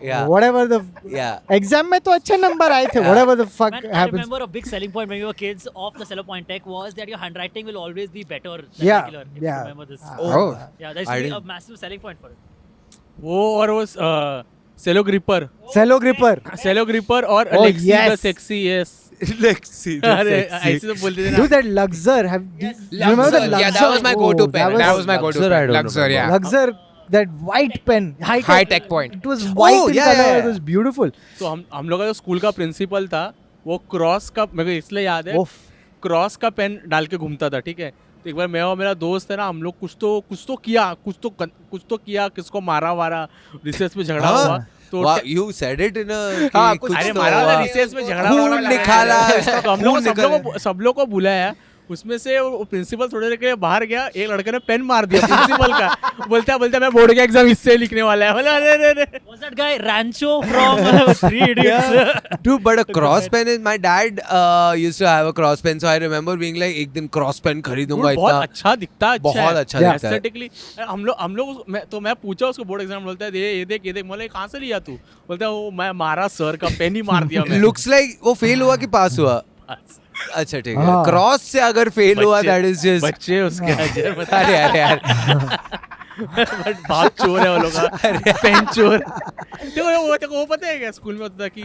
Yeah. Whatever the Yeah. exam में तो अच्छे number आए थे. Whatever the fuck Man, I happens. remember a big selling point when we were kids of the Cello Point Tech was that your handwriting will always be better than Yeah, regular. If yeah. you remember this. Oh. Yeah, there used I to be a didn't- massive selling point for it. वो और वो सेलो gripper Cello gripper. सेलो gripper और Oh, Alexi the yes. sexy yes Lexi, अरे ऐसे तो बोलते थे ना Dude, that Luxor. You remember that Luxor? Yeah, that was my go-to Oh, pen. That was my go-to Luxor, I pen. don't Luxor, remember. yeah. Luxor, that white pen. High tech point. It was white in yeah, color. yeah, It was beautiful. तो हम लोग का जो school का principal था वो cross का मेरे को इसलिए याद है Oof. क्रॉस का पेन डाल के घूमता था ठीक है तो एक बार मैं और मेरा दोस्त है ना हम लोग कुछ तो किया किसको मारा वारा रिसेस में झगड़ा हुआ तो Wow, you said it in a. हाँ, कुछ अरे तो मारा हुआ। वाला रिसेस में झगड़ा खून हुआ निकाला, इसका तो हम लोग खून सब लोग को बुलाया उसमें से वो प्रिंसिपल थोड़ी देर के लिए बाहर गया एक लड़के ने पेन मार दिया प्रिंसिपल का बोलता मैं बोर्ड का एग्जाम इससे लिखने वाला है बोला अरे Was that guy Rancho from Three Idiots? Dude, but a cross pen is. My dad used to have a cross pen, so I remember being like, एक दिन cross pen खरीदूंगा बहुत इतना. अच्छा दिखता है बहुत अच्छा Yeah. दिखता है. एस्थेटिकली हम लोग मैं पूछा उसको बोर्ड एग्जाम बोलता है ये देख बोले कहाँ से लिया तू बोलता है वो मैं मारा सर का पेन ही मार दिया मैं Looks like वो fail हुआ कि pass हुआ. अच्छा ठीक है. हाँ. Cross से अगर fail हुआ, that is just. बच्चे उसके अजय बता अरे यार. बट बाप चोर है वो लोग का पेन चोर देखो वो पता है क्या स्कूल में होता था कि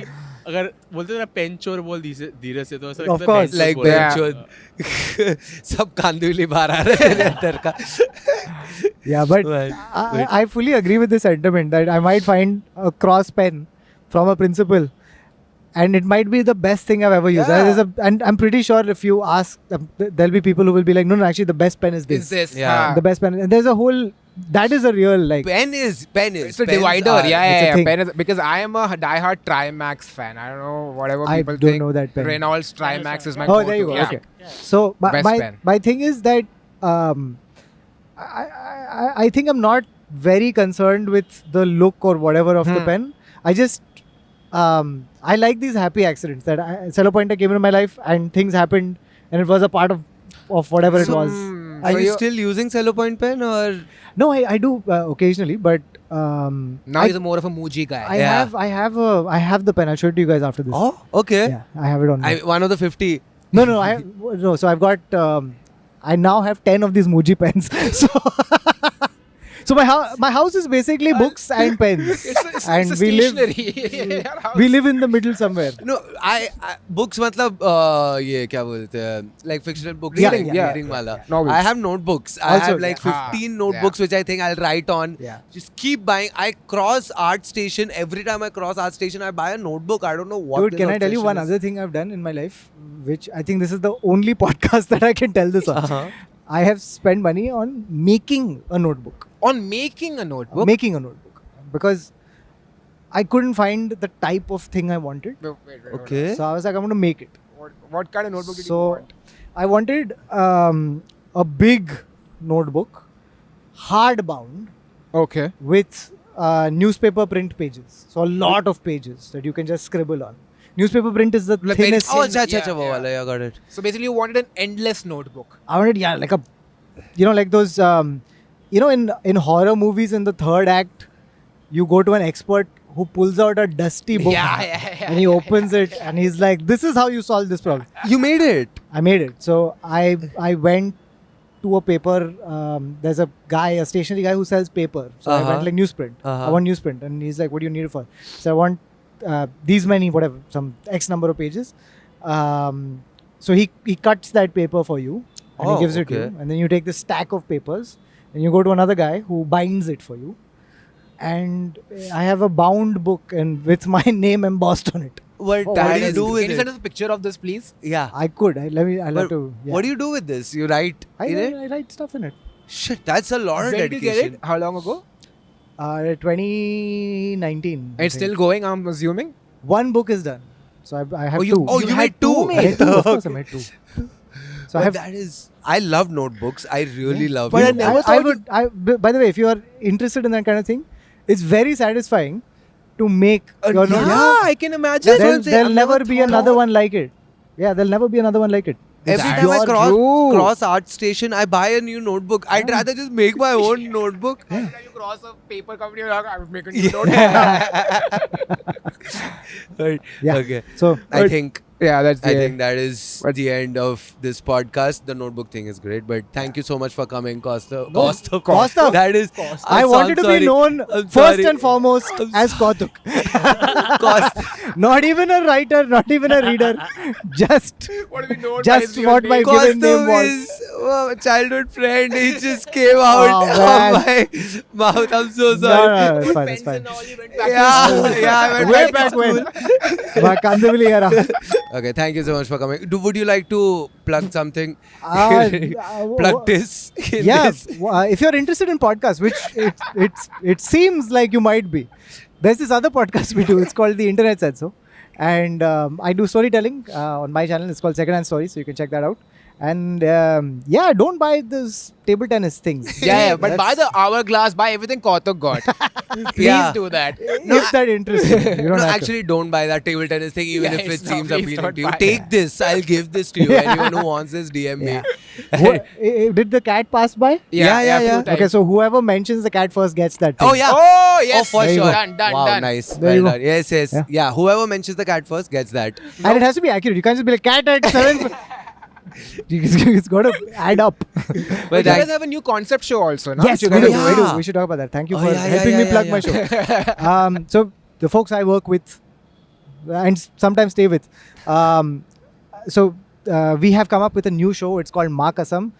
अगर बोलते थे ना पेन चोर बोल धीरे से तो ऐसा Of course. Like बोल रहा है। bench. सब कांदुली बाहर आ रहे हैं अंदर का. Yeah, but Right. I fully agree with the sentiment that I might find a cross pen from a principal, and it might be the best thing I've ever used. Yeah. And I'm pretty sure if you ask, there'll be people who will be like, no, actually, the best pen is this. Is this? Yeah. हाँ. The best pen, and there's a whole. That is a real like. Pen is. It's a Pens divider, are- yeah. thing. Pen is, because I am a diehard Trimax fan. I don't know whatever I people don't think. know that pen. Reynolds Trimax is my Oh, go-to. there you go. Yeah. Okay. So Best pen. my thing is that I think I'm not very concerned with the look or whatever of the pen. I just I like these happy accidents that Cello Pointer came into my life and things happened and it was a part of whatever it was. Are you still using Cello Point pen or? No, I do occasionally, but Now he's more of a Muji guy. I have the pen. I'll show it to you guys after this. Oh, okay. Yeah, I have it on. One of the 50. No, I have, no. So I've got. I now have 10 of these Muji pens. So my house is basically books and pens, and it's a we live stationery. we live in the middle somewhere. No, I books मतलब ये क्या बोलते हैं, like fictional books, Yeah, reading, yeah. reading वाला. Novels. I have notebooks. I Also, have like yeah. 15 notebooks which I think I'll write on. Yeah. Just keep buying. I cross Art Station every time I cross Art Station. I buy a notebook. I don't know what. Dude, this can I tell you one obsession is. other thing I've done in my life, which I think this is the only podcast that I can tell this on. Uh-huh. I have spent money on making a notebook. On making a notebook. Making a notebook because I couldn't find the type of thing I wanted. Wait. Okay. So I was like, I'm going to make it. What kind of notebook did you So want? I wanted a big notebook, hardbound, Okay. with newspaper print pages. So a lot of pages that you can just scribble on. Newspaper print is the Like very thinnest. Oh, thin. अच्छा, वो Yeah. वाला, yeah, got it. So basically, you wanted an endless notebook. I wanted, yeah, like a, like those, in horror movies in the third act, you go to an expert who pulls out a dusty book Yeah. and he opens it and he's like, this is how you solve this problem. You made it. I made it. So I went to a paper. There's a stationery guy who sells paper. So I went like newsprint. Uh-huh. I want newsprint, and he's like, "What do you need it for?" So I want these many, whatever, some X number of pages. So he cuts that paper for you and Oh, he gives it to okay. you, and then you take this stack of papers and you go to another guy who binds it for you. And I have a bound book and with my name embossed on it. What, Oh, what do you Can do with you send it? us a picture of this, please? Yeah. I could. I'll have to. Yeah. What do you do with this? You write in it? I write stuff in it. Shit, that's a lot of When did you dedication. get it? How long ago? 2019. I It's think. still going, I'm assuming. One book is done. So I have Oh, you- two. oh, you made two? I made two. Of course, I made two. So I But have. that is, I love notebooks. I really love But notebooks. I would. By the way, if you are interested in that kind of thing, it's very satisfying to make your yeah, notebook. I can imagine. There'll never be another one like it. Yeah, there'll never be another one like it. It's Every time I your- cross Art Station, I buy a new notebook. I'd rather just make my own notebook. You cross a paper company, I would make a new notebook. Right. Yeah. Okay. So I think Yeah, that's I think that is the end of this podcast. The notebook thing is great, but thank you so much for coming, Costa. Costa. That is. I wanted to be known I'm first sorry. and foremost as Kautuk. Costa. Not even a writer, not even a reader. Just What do we know? Just what my given name was. is a childhood friend. He just came out Oh, of man. my mouth. I'm so No, sorry. it's fine, it's fine. Yeah, I went Way back back to when. school. My Kandivali era. Okay, thank you so much for coming. Would you like to plug something? Plug this. in Yeah, this? if you're interested in podcasts, which it seems like you might be, there's this other podcast we do. It's called The Internet Said So, and I do storytelling on my channel. It's called Second Hand Stories, so you can check that out. And yeah, don't buy those table tennis things. Yeah, but buy That's- the hourglass, buy everything Kautuk got. Please Yeah. do that. If that interesting, you don't No, have to. actually, don't buy that table tennis thing, even Yeah, if it it's not- seems please appealing don't to you. buy Take this. I'll give this to you. Anyone who wants this, DM me. Did the cat pass by? Yeah. few times. Okay, so whoever mentions the cat first gets that thing. Oh, yeah. Oh, yes. Oh, for There you sure. go. Done. Wow, nice. There you Well go. done. Yes. Yeah. Yeah, whoever mentions the cat first gets that. And it has to be accurate. You can't just be like cat at 7. It's got to add up. But you But guys have a new concept show also, no? Yes, You we guys do. are Yeah. doing. We should talk about that. Thank you Oh, for yeah, helping yeah, me plug yeah, my show. So the folks I work with and sometimes stay with. We have come up with a new show. It's called Ma Kasam.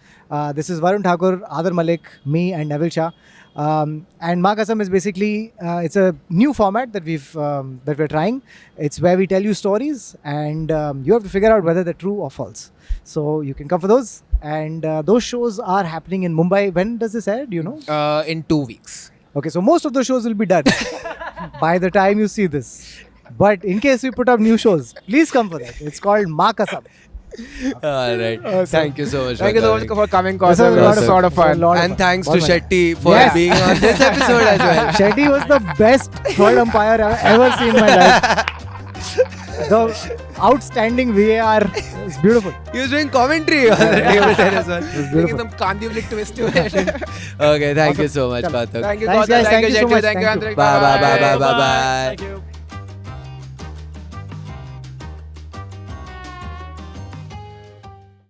This is Varun Thakur, Adar Malik, me, and Neville Shah. And Ma Kasam is basically it's a new format that we're trying. It's where we tell you stories, and you have to figure out whether they're true or false. So you can come for those. And those shows are happening in Mumbai. When does this air? Do you know? In 2 weeks. Okay, so most of the shows will be done by the time you see this. But in case we put up new shows, please come for that. It's called Ma Kasam. All right. Awesome. Thank you so much. Thank you so much for coming, This was Kaustubh. It was awesome. sort of fun. lot of And fun. thanks बहुत to मजा. Shetty for Yes. being on this episode as well. Shetty was the best third umpire I've ever seen in my life. The outstanding VAR is beautiful. He was doing commentary on the table tennis one. It was Taking beautiful. some Kandivli twist to it. Okay, thank you so much, Chalo. Kautuk. Thank you, Thanks, Kaustubh. guys. Thank you, Thank you so Shetty. much. Thank you, Thank you. Andrik. Bye, bye, bye, bye, bye, Bye. bye. Thank you.